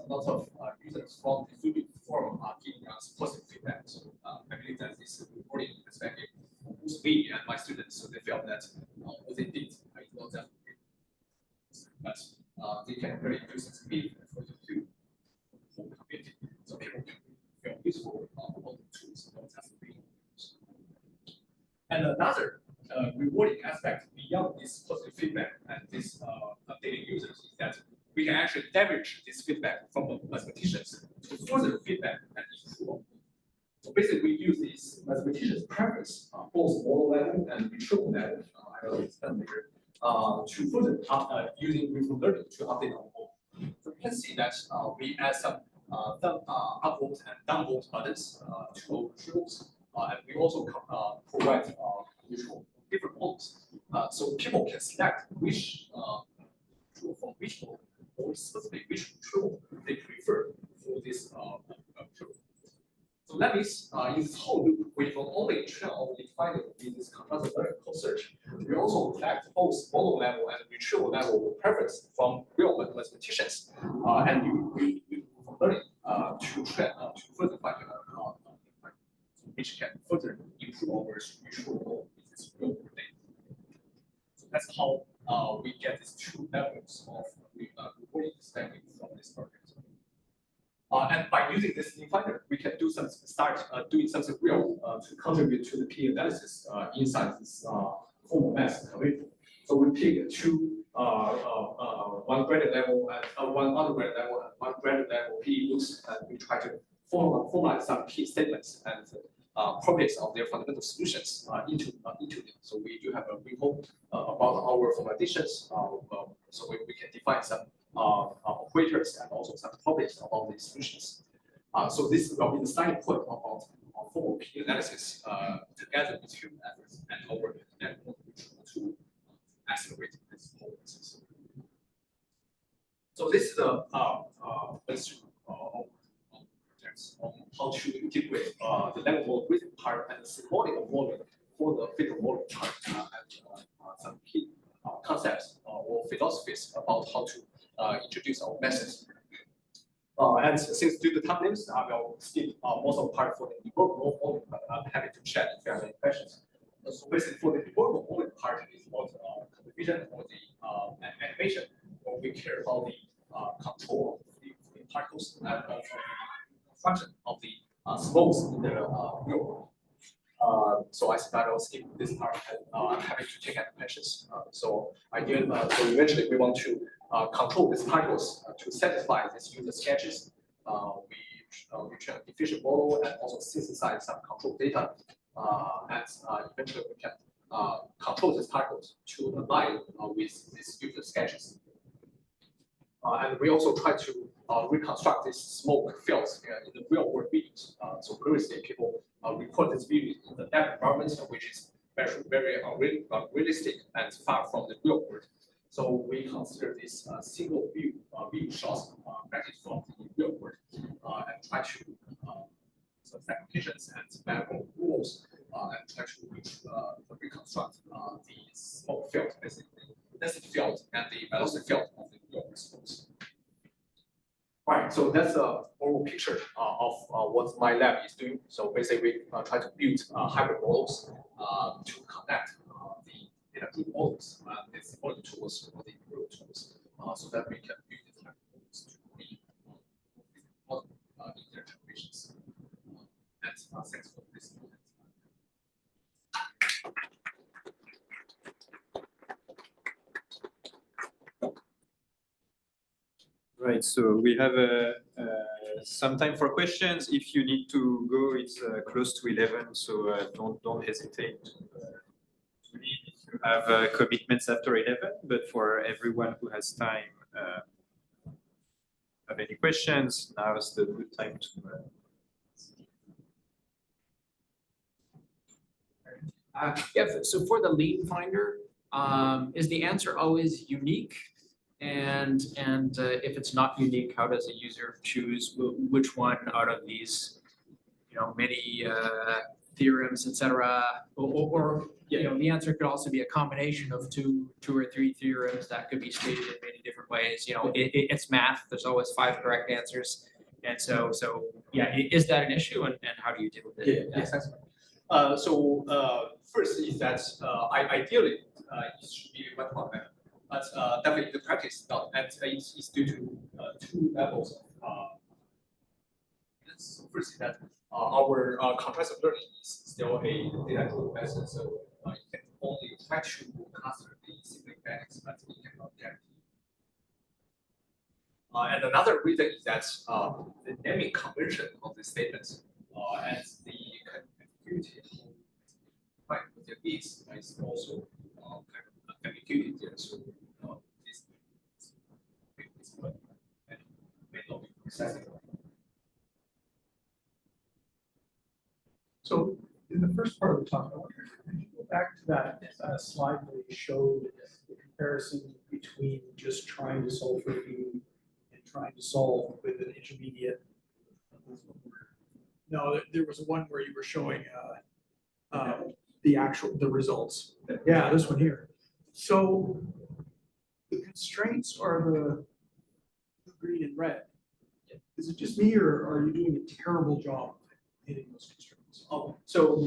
S2: lots of users from the Fluid forum are giving us positive feedback. So I believe that this rewarding perspective boosts me and my students, so they feel that what they did is not that but they can really use this speed for the whole community. So people can feel useful all the tools don't have to be used. And another rewarding aspect beyond this positive feedback and this daily users is that we can actually leverage this feedback from the mathematicians to further feedback and improve. So basically, we use this mathematicians' preference, both model level and retrieval level, I will explain later, to further using reinforcement learning to update our model. So we can see that we add some upvote and downvote buttons to our retrievals, and we also provide different models. So people can select which from which model or specifically which retrieval they prefer for this retrieval. So that means in this whole loop, we not only train our link finder in this composite learning code search, we also collect both model level and retrieval level preference from real mathematicians, and we learning to train to further find which can further improve our retrieval model in this real world data. So that's how we get these 2 levels of reporting perspective from this project. And by using this link finder, we can do start doing something real to contribute to the P analysis inside this formal math community. So we pick 2 one graduate level and one undergraduate level and one graduate level PE books, and we try to formalize some key statements and properties of their fundamental solutions into them. So we do have a repo about our formalizations. So we can define some operators and also some properties about these solutions. So this will be the starting point about formal P analysis together with human efforts and our network to accelerate this whole process. So this is the basic on how to integrate the level volume part and the symbolic volume for the physical volume part and some key concepts or philosophies about how to introduce our methods. And since due to time limits, I will skip most of the part for the development volume, but I'm happy to chat if you have any questions. So basically, for the development volume part is about computation or the animation, where we care about the control of the particles and also the function of the smokes in the real world. So I said I will skip this part. I'm happy to take any questions. So eventually we want to control these particles to satisfy these user sketches. We train a diffusion model and also synthesize some control data. And eventually we can control these particles to align with these user sketches. And we also try to reconstruct these smoke fields in the real world videos. So previously people record this video in the lab environment, which is very unrealistic and far from the real world. So we consider this single view video shots practice from the real world and try to some applications and manual rules and try to reconstruct the smoke field, basically density field and the velocity field of the real world smokes. Right, so that's a overall picture of what my lab is doing. So basically, we try to build hybrid models to connect the group models and the symbolic tools or the real tools, so that we can build these hybrid models to be in their generations. And thanks for this.
S1: Right, so we have some time for questions. If you need to go, it's close to 11, so don't hesitate to leave if you have commitments after 11. But for everyone who has time, have any questions, now is the good time to.
S3: Yeah, so for the lead finder, is the answer always unique? And if it's not unique, how does a user choose which one out of these, many theorems, etc. Or the answer could also be a combination of two or three theorems that could be stated in many different ways. It's math. There's always 5 correct answers, and so yeah, is that an issue, and how do you deal with it?
S2: Yes, that's right. So first is that ideally it should be one method. But definitely the practice not, and it's due to 2 levels of so first is that our contrastive learning is still a data-driven method, so you can only try to consider the simple mechanics, but you cannot guarantee. And another reason is that the naming convention of the statements and the ambiguity right with the needs is also kind of ambiguity there. So this may not be precisely.
S4: So in the first part of the talk, I wonder if you go back to that slide where you showed the comparison between just trying to solve for V and trying to solve with an intermediate. No, there was one where you were showing the results. Yeah, this one here. So the constraints are the green and red. Is it just me, or are you doing a terrible job hitting those constraints?
S2: Oh, so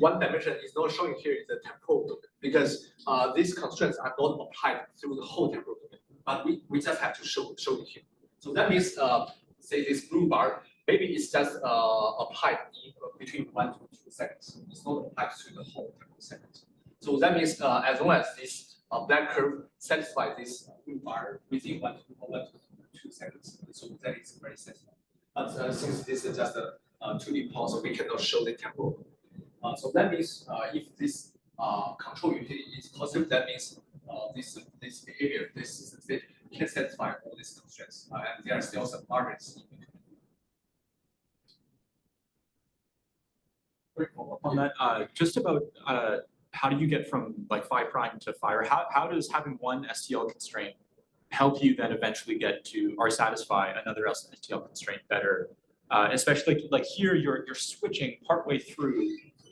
S2: one dimension is not showing here is the temporal domain, because these constraints are not applied through the whole temporal domain, but we just have to show it here. So that means say this blue bar, maybe it's just applied in between 1 to 2 seconds. It's not applied to the whole temporal segment. So that means as long as this black curve satisfies this blue bar within 1 to 2 seconds, so that is very satisfying. But since this is just a 2D plot, so we cannot show the temporal. So that means if this control utility is positive, that means this behavior, this system state can satisfy all these constraints, and there are still some margins in between.
S5: On that, just about how do you get from like phi prime to phi, or how does having one STL constraint help you then eventually get to or satisfy another STL constraint better? Especially like here, you're switching partway through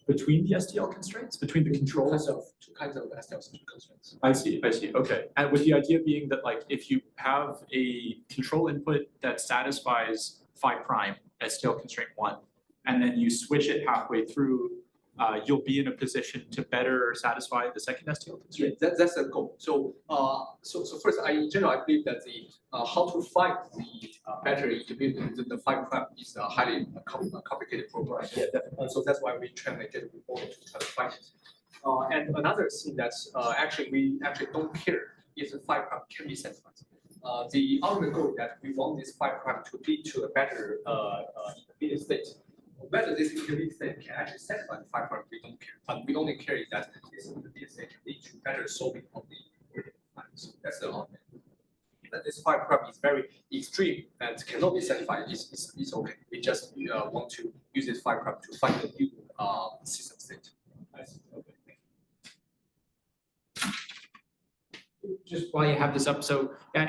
S5: between the STL constraints, between the controls.
S2: Two kinds of STL constraints.
S5: I see, okay. And with the idea being that like if you have a control input that satisfies phi prime STL constraint 1, and then you switch it halfway through, you'll be in a position to better satisfy the second STL constraint.
S2: Yeah, that's the goal. So, so first, in general, I believe that the how to find the battery intermediate, the phi prime is a highly complicated program. Yeah, so that's why we translated the report to try to find it. And another thing that's we actually don't care if the phi prime can be satisfied. The ultimate goal is that we want this phi prime to lead to a better intermediate state. Whether this intermediate state can actually satisfy the phi prime, we don't care. But we only care that this intermediate state can lead to better solving of the problem. So that's the ultimate. That this phi prime is very extreme and cannot be satisfied. It's okay. We just want to use this phi prime to find a new system state.
S3: Just while you have this up, so yeah,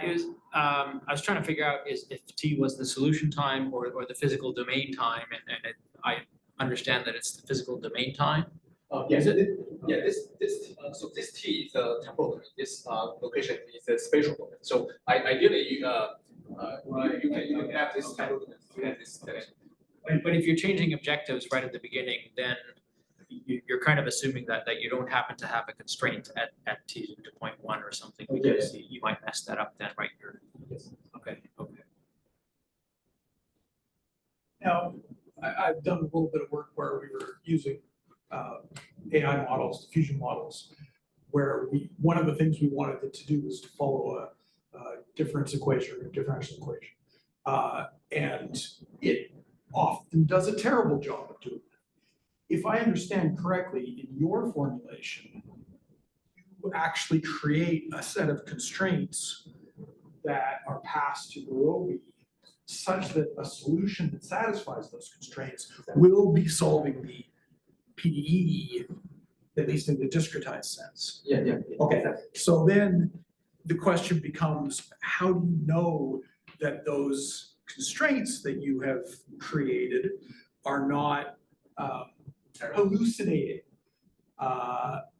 S3: I was trying to figure out if T was the solution time or the physical domain time, and I understand that it's the physical domain time.
S2: Yes, so this T is the temporal domain. This location is the spatial domain. So ideally, you can have this temporal domain. You have this direction.
S3: But if you're changing objectives right at the beginning, then you're kind of assuming that you don't happen to have a constraint at T to 0.1 or something, because you might mess that up then, right?
S2: Yes.
S3: Okay.
S4: Now, I've done a little bit of work where we were using AI models, diffusion models, where one of the things we wanted it to do was to follow a difference equation or a differential equation. And it often does a terrible job of doing that. If I understand correctly, in your formulation, you actually create a set of constraints that are passed to the Roby such that a solution that satisfies those constraints will be solving the PDE, at least in the discretized sense.
S2: Yeah.
S4: Okay, so then the question becomes, how do you know that those constraints that you have created are not hallucinating?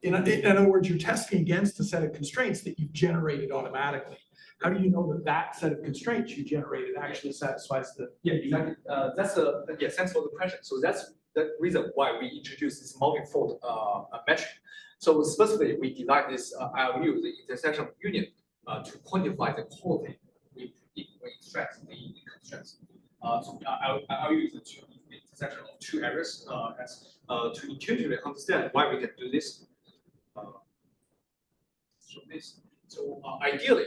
S4: In other words, you're testing against a set of constraints that you've generated automatically. How do you know that that set of constraints you generated actually satisfies the?
S2: Yeah, exactly. Thanks for the question. So that's the reason why we introduced this multi-fold metric. So specifically, we designed this ILU, the intersection union, to quantify the quality we extract the constraints. So ILU is the intersection of two areas. To intuitively understand why we can do this. So ideally,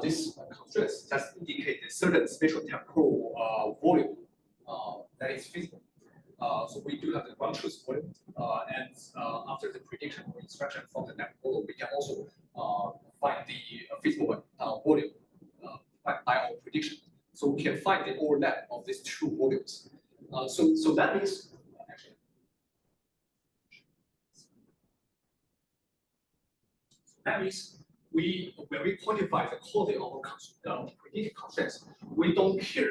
S2: this constraints just indicate a certain spatial temporal volume that is feasible. So we do have the ground truth volume, and after the prediction or instruction from the net model, we can also find the feasible volume by our prediction. So we can find the overlap of these two volumes. So that means when we quantify the quality of our predicted constraints, we don't care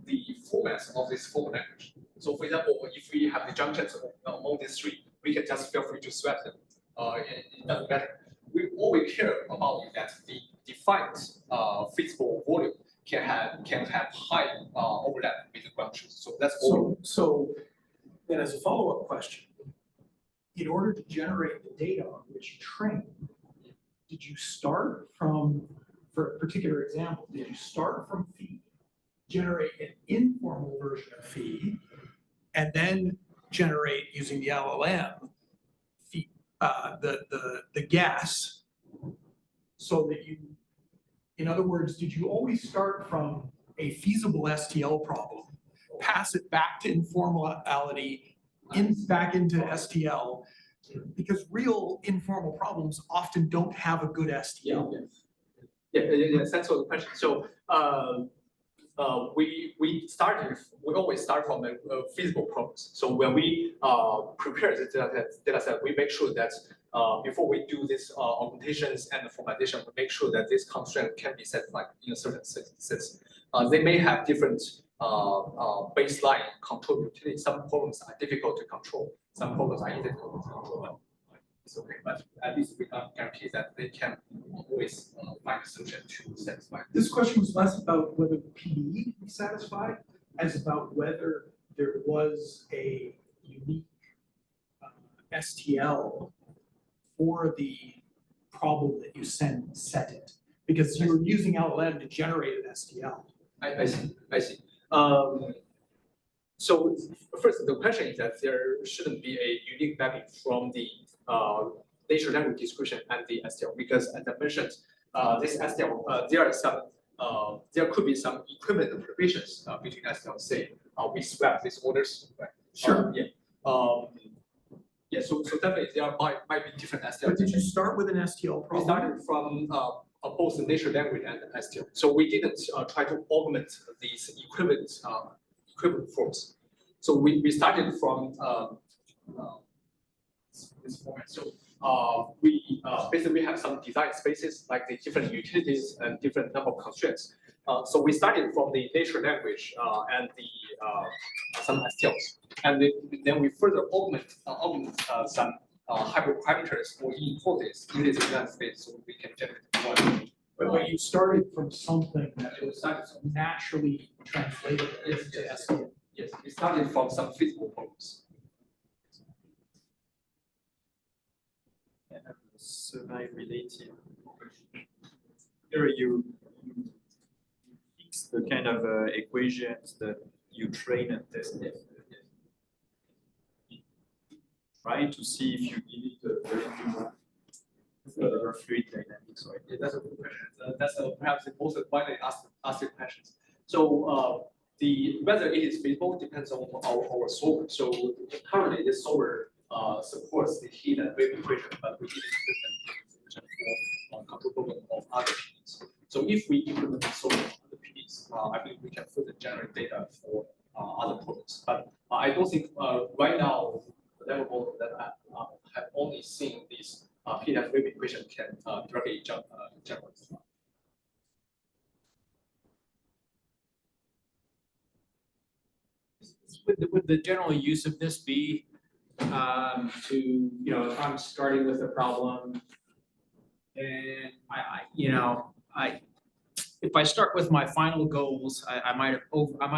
S2: the formats of this formal language. So for example, if we have the junctions among these three, we can just feel free to swap them. It doesn't matter. All we care about is that the defined feasible volume can have high overlap with the ground truth. So that's all.
S4: So then as a follow-up question, in order to generate the data on which you train, did you start from, for a particular example, did you start from phi, generate an informal version of phi, and then generate using the LLM phi, the guess, so that you, in other words, did you always start from a feasible STL problem, pass it back to informality, back into STL, because real informal problems often don't have a good STL.
S2: Yeah, thanks for the question. So we always start from feasible problems. So when we prepare the data set, we make sure that before we do this augmentations and the formattation, we make sure that this constraint can be satisfied in a certain sense. They may have different baseline control utility. Some problems are difficult to control. Some problems are easy to control. It's okay, but at least we can guarantee that they can always find a solution to satisfy.
S4: This question was less about whether the PDE can be satisfied, as about whether there was a unique STL for the problem that you set it. Because you were using LLM to generate an STL.
S2: I see. So first, the question is that there shouldn't be a unique mapping from the natural language description and the STL, because as I mentioned, this STL, there could be some equivalent provisions between STL. Say we swap these orders, right?
S4: Sure.
S2: Yeah, so definitely there might be different STL.
S4: But did you start with an STL problem?
S2: We started from both the natural language and the STL. So we didn't try to augment these equivalent forms. So we started from this format. So we basically have some design spaces like the different utilities and different number of constraints. So we started from the natural language and the some STLs, and then we further augment some hyperparameters or encoders in this design space, so we can generate one.
S4: But you started from something that was naturally translatable into STL.
S2: Yes, we started from some physical problems.
S1: Semi-related question. Here you fix the kind of equations that you train and test. Try to see if you need a very good fluid dynamics. Right?
S2: Yeah, that's a good question. That's perhaps the most widely asked questions. So whether it is feasible depends on our solver. So currently, this solver supports the heat and wave equation, but we didn't implement for control problem of other PDs. So if we implement the solver on other PDs, I think we can further generate data for other problems. But I don't think right now the level model that I have only seen this heat and wave equation can directly generate.
S3: Would the general use of this be to, if I'm starting with a problem and if I start with my final goals, I might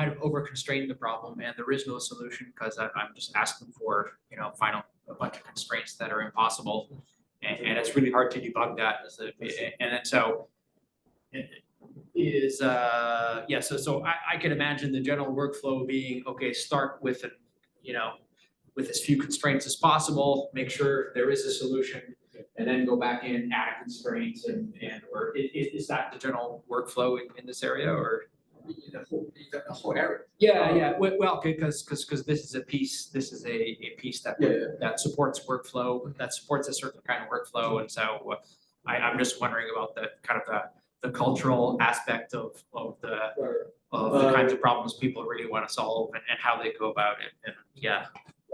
S3: have over constrained the problem and there is no solution because I'm just asking for, a bunch of constraints that are impossible. And it's really hard to debug that. And then so is so I can imagine the general workflow being, okay, start with with as few constraints as possible, make sure there is a solution, and then go back in, add a constraint, or is that the general workflow in this area, or?
S2: The whole area.
S3: Yeah. Well, because this is a piece that supports workflow, that supports a certain kind of workflow, and so I'm just wondering about the kind of the cultural aspect of the kinds of problems people really want to solve and how they go about it, and yeah.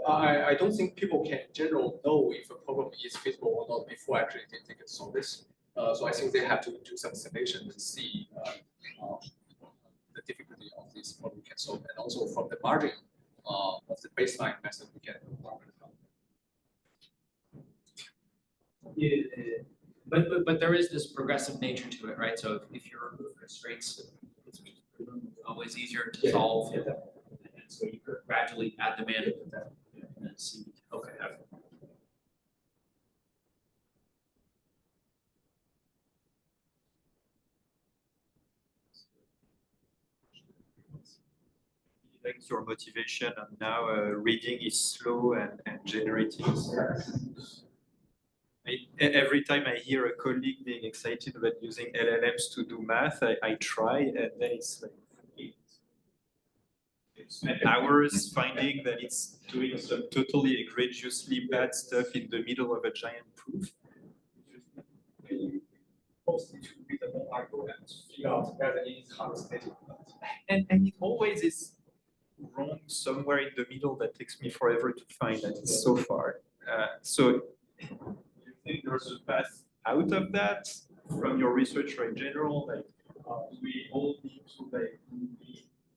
S2: I don't think people can in general know if a problem is feasible or not before actually they can solve this. So I think they have to do some simulation to see the difficulty of this problem we can solve, and also from the margin of the baseline method we can work with.
S3: But there is this progressive nature to it, right? So if you remove constraints, it's always easier to solve. And so you could gradually add them in and then see, okay.
S1: Like your motivation, and now reading is slow and generating is fast. Every time I hear a colleague being excited about using LLMs to do math, I try, and then it's like spend hours finding that it's doing some totally egregiously bad stuff in the middle of a giant proof.
S2: Mostly to read the whole article and figure out whether it is hallucinating or not.
S1: And it always is wrong somewhere in the middle that takes me forever to find, and it's so far. So
S5: think there's a path out of that from your research or in general? Like, do we all need to like do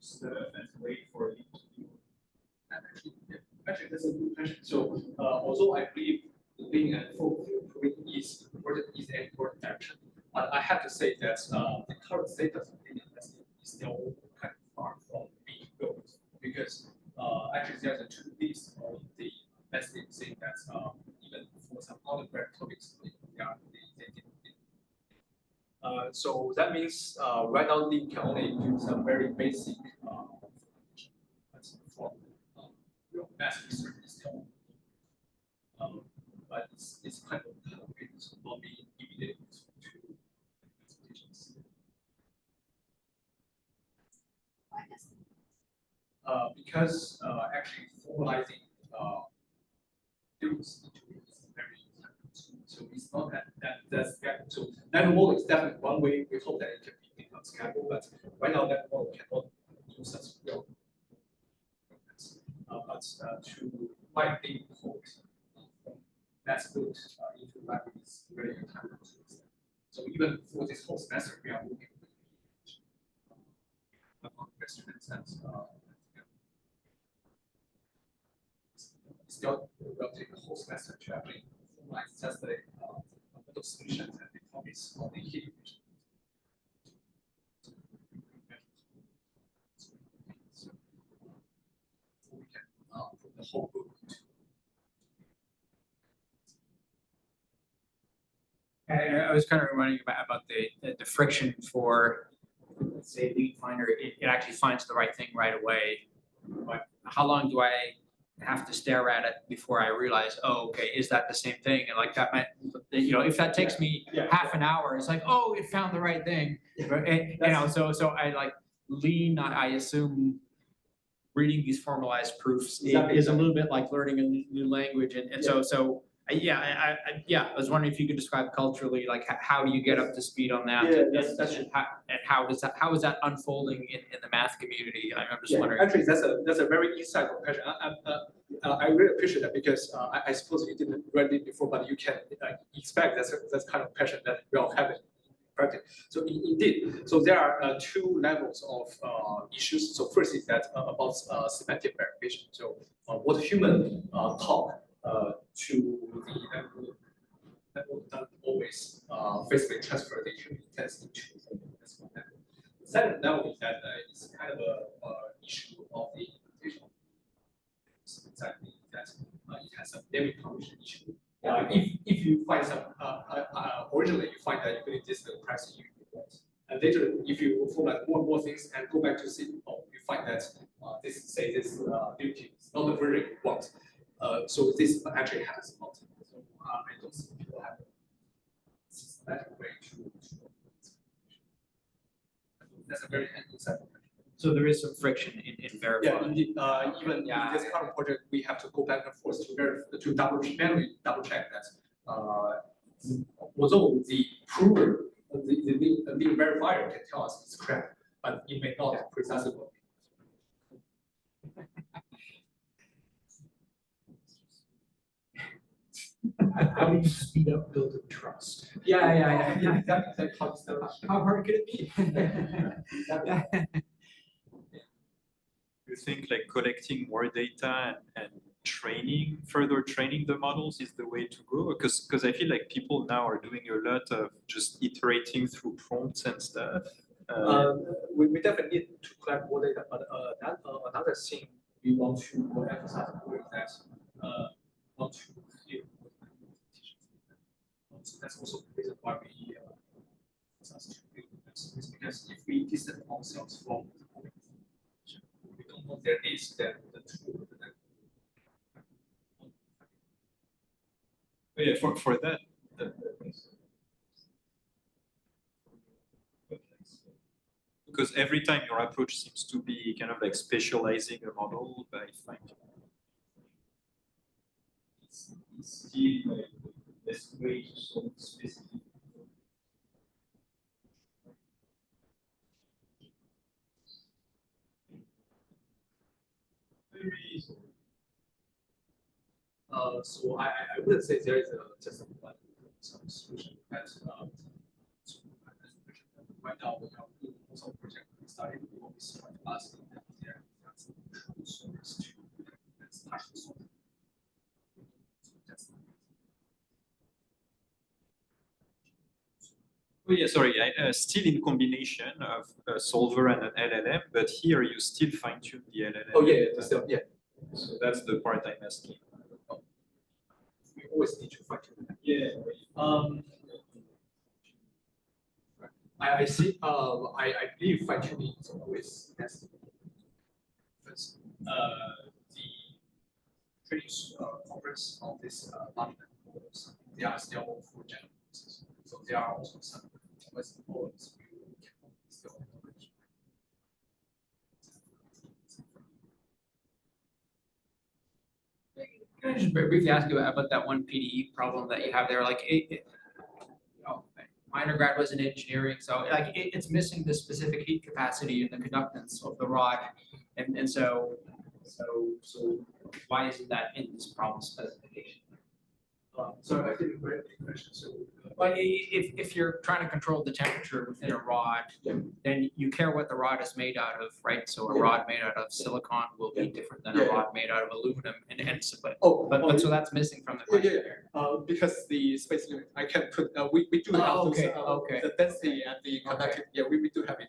S5: stuff and wait for it to do?
S2: Actually, that's a good question. So, although I believe being a full improving is important, is an important action, but I have to say that the current status of data testing is still kind of far from being good because actually there's a two lists of the testing saying that even for some other grad topics they so that means right now we can only do some very basic for real math research is still but it's kind of it will be immediate to expectations. Because actually formalizing theories into it is very time consuming. So it's not that's so that model is definitely one way. We hope that it can become scalable, but right now that model cannot use as real. But to write the code that's good into library is very time consuming. So even for this whole semester, we are looking among students and still will take a whole semester to actually formalize just the those solutions and the topics on the hidden vision. So we can put the whole book to
S3: I was kind of reminding about the friction for, let's say, lead finder. It actually finds the right thing right away. But how long do I have to stare at it before I realize, oh, okay, is that the same thing? And like that might, if that takes me half an hour, it's like, oh, it found the right thing. And, so I like lean. I assume reading these formalized proofs is a little bit like learning a new language, and so. I was wondering if you could describe culturally, like how do you get up to speed on that? And how is that unfolding in the math community? I'm just wondering.
S2: Actually, that's a very insightful question. I really appreciate that because I suppose you didn't read it before, but you can expect that's kind of passion that we all have in practice. So indeed, so there are two levels of issues. So first is that about semantic verification. So what human talk to the network doesn't always physically transfer the human intents into this one network. The second level is that it's kind of a issue of the implementation. Exactly that it has a naming convention issue. If you find some originally you find that you believe this is the price you want, and later if you format more and more things and go back to see, you find that this duty is not the version you want. So this actually has a lot. So I don't think people have a systematic way to that's a very insightful.
S3: So there is some friction in verifying.
S2: Yeah, indeed. Even in this current project, we have to go back and forth to manually double check that. Although the prover, the verifier can tell us it's correct, but it may not precisely work.
S4: How do you speed up building trust?
S2: Yeah. Exactly.
S3: How hard could it be?
S5: You think like collecting more data and further training the models is the way to go? Because I feel like people now are doing a lot of just iterating through prompts and stuff.
S2: We definitely need to collect more data, but another thing we want to emphasize is that want to clear. So that's also the reason why we is because if we distance ourselves from the organization, we don't know there is the tool.
S5: Yeah, for that. Because every time your approach seems to be kind of like specializing a model by finding. It's still like the best way to solve specific.
S2: So I wouldn't say there is just one some solution that right now we have also project started with this asking that there are some true source to that's touch the source. So that's
S5: Oh yeah, sorry, still in combination of a solver and an LLM, but here you still fine tune the LLM.
S2: oh yeah, still, yeah.
S5: So that's the part I'm asking.
S2: We always need to fine tune that.
S5: Yeah.
S2: I see. I believe fine tuning is always necessary. Because the previous conference of this London models, they are still full general process. So there are also some models we can still manage.
S3: Can I just briefly ask you about that one PDE problem that you have there? Like, you know, my undergrad was in engineering, so like it's missing the specific heat capacity and the conductance of the rod, and so why isn't that in this problem specification?
S4: Sorry, I didn't read the question, so.
S3: But if you're trying to control the temperature within a rod, then you care what the rod is made out of, right? So a rod made out of silicon will be different than a rod made out of aluminum, and so, but so that's missing from the question here.
S2: Because the space limit, I can put. We do have those, the density and the conductivity. Yeah, we do have it.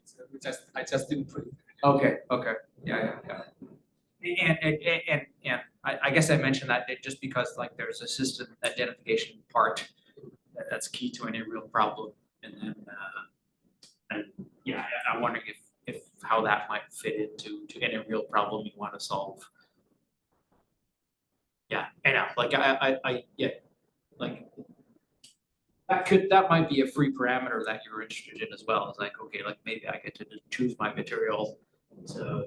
S2: I just didn't put it.
S3: Okay. Yeah. And I guess I mentioned that just because like there's a system identification part that's key to any real problem, and then yeah, I'm wondering if how that might fit into any real problem you want to solve. Yeah, I know. Like I yeah, like that might be a free parameter that you're interested in as well. It's like, okay, like maybe I get to choose my material. So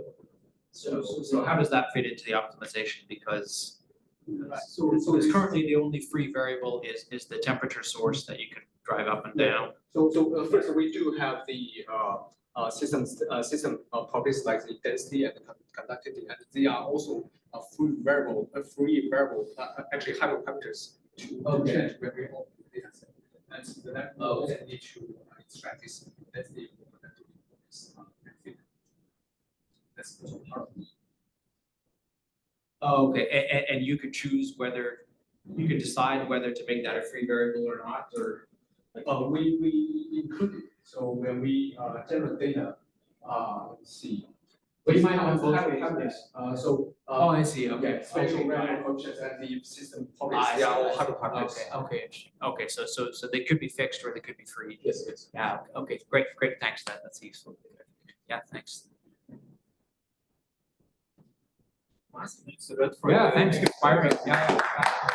S3: how does that fit into the optimization? Because it's currently the only free variable is the temperature source that you can drive up and down.
S2: So first we do have the system properties like the density and the conductivity, and they are also a free variable, actually hyperparameters to change when we open the data set. And so that we also need to extract this density and conductivity. That's also part of it.
S3: Oh, okay, and you could choose whether, you could decide whether to make that a free variable or not, or?
S2: We include it. So when we generate data, let's see.
S3: But you might not both
S2: have
S3: ways,
S2: this. So
S3: Oh, I see, okay.
S2: spatial random functions and the system properties, they are all hyperparameters.
S3: Okay, interesting. Okay, so they could be fixed or they could be free.
S2: Yes.
S3: Yeah, okay, great, thanks, that's useful. Yeah, thanks.
S1: So that's for
S3: Yeah,
S1: the
S3: thanks,
S1: next-
S3: inspiring, yeah.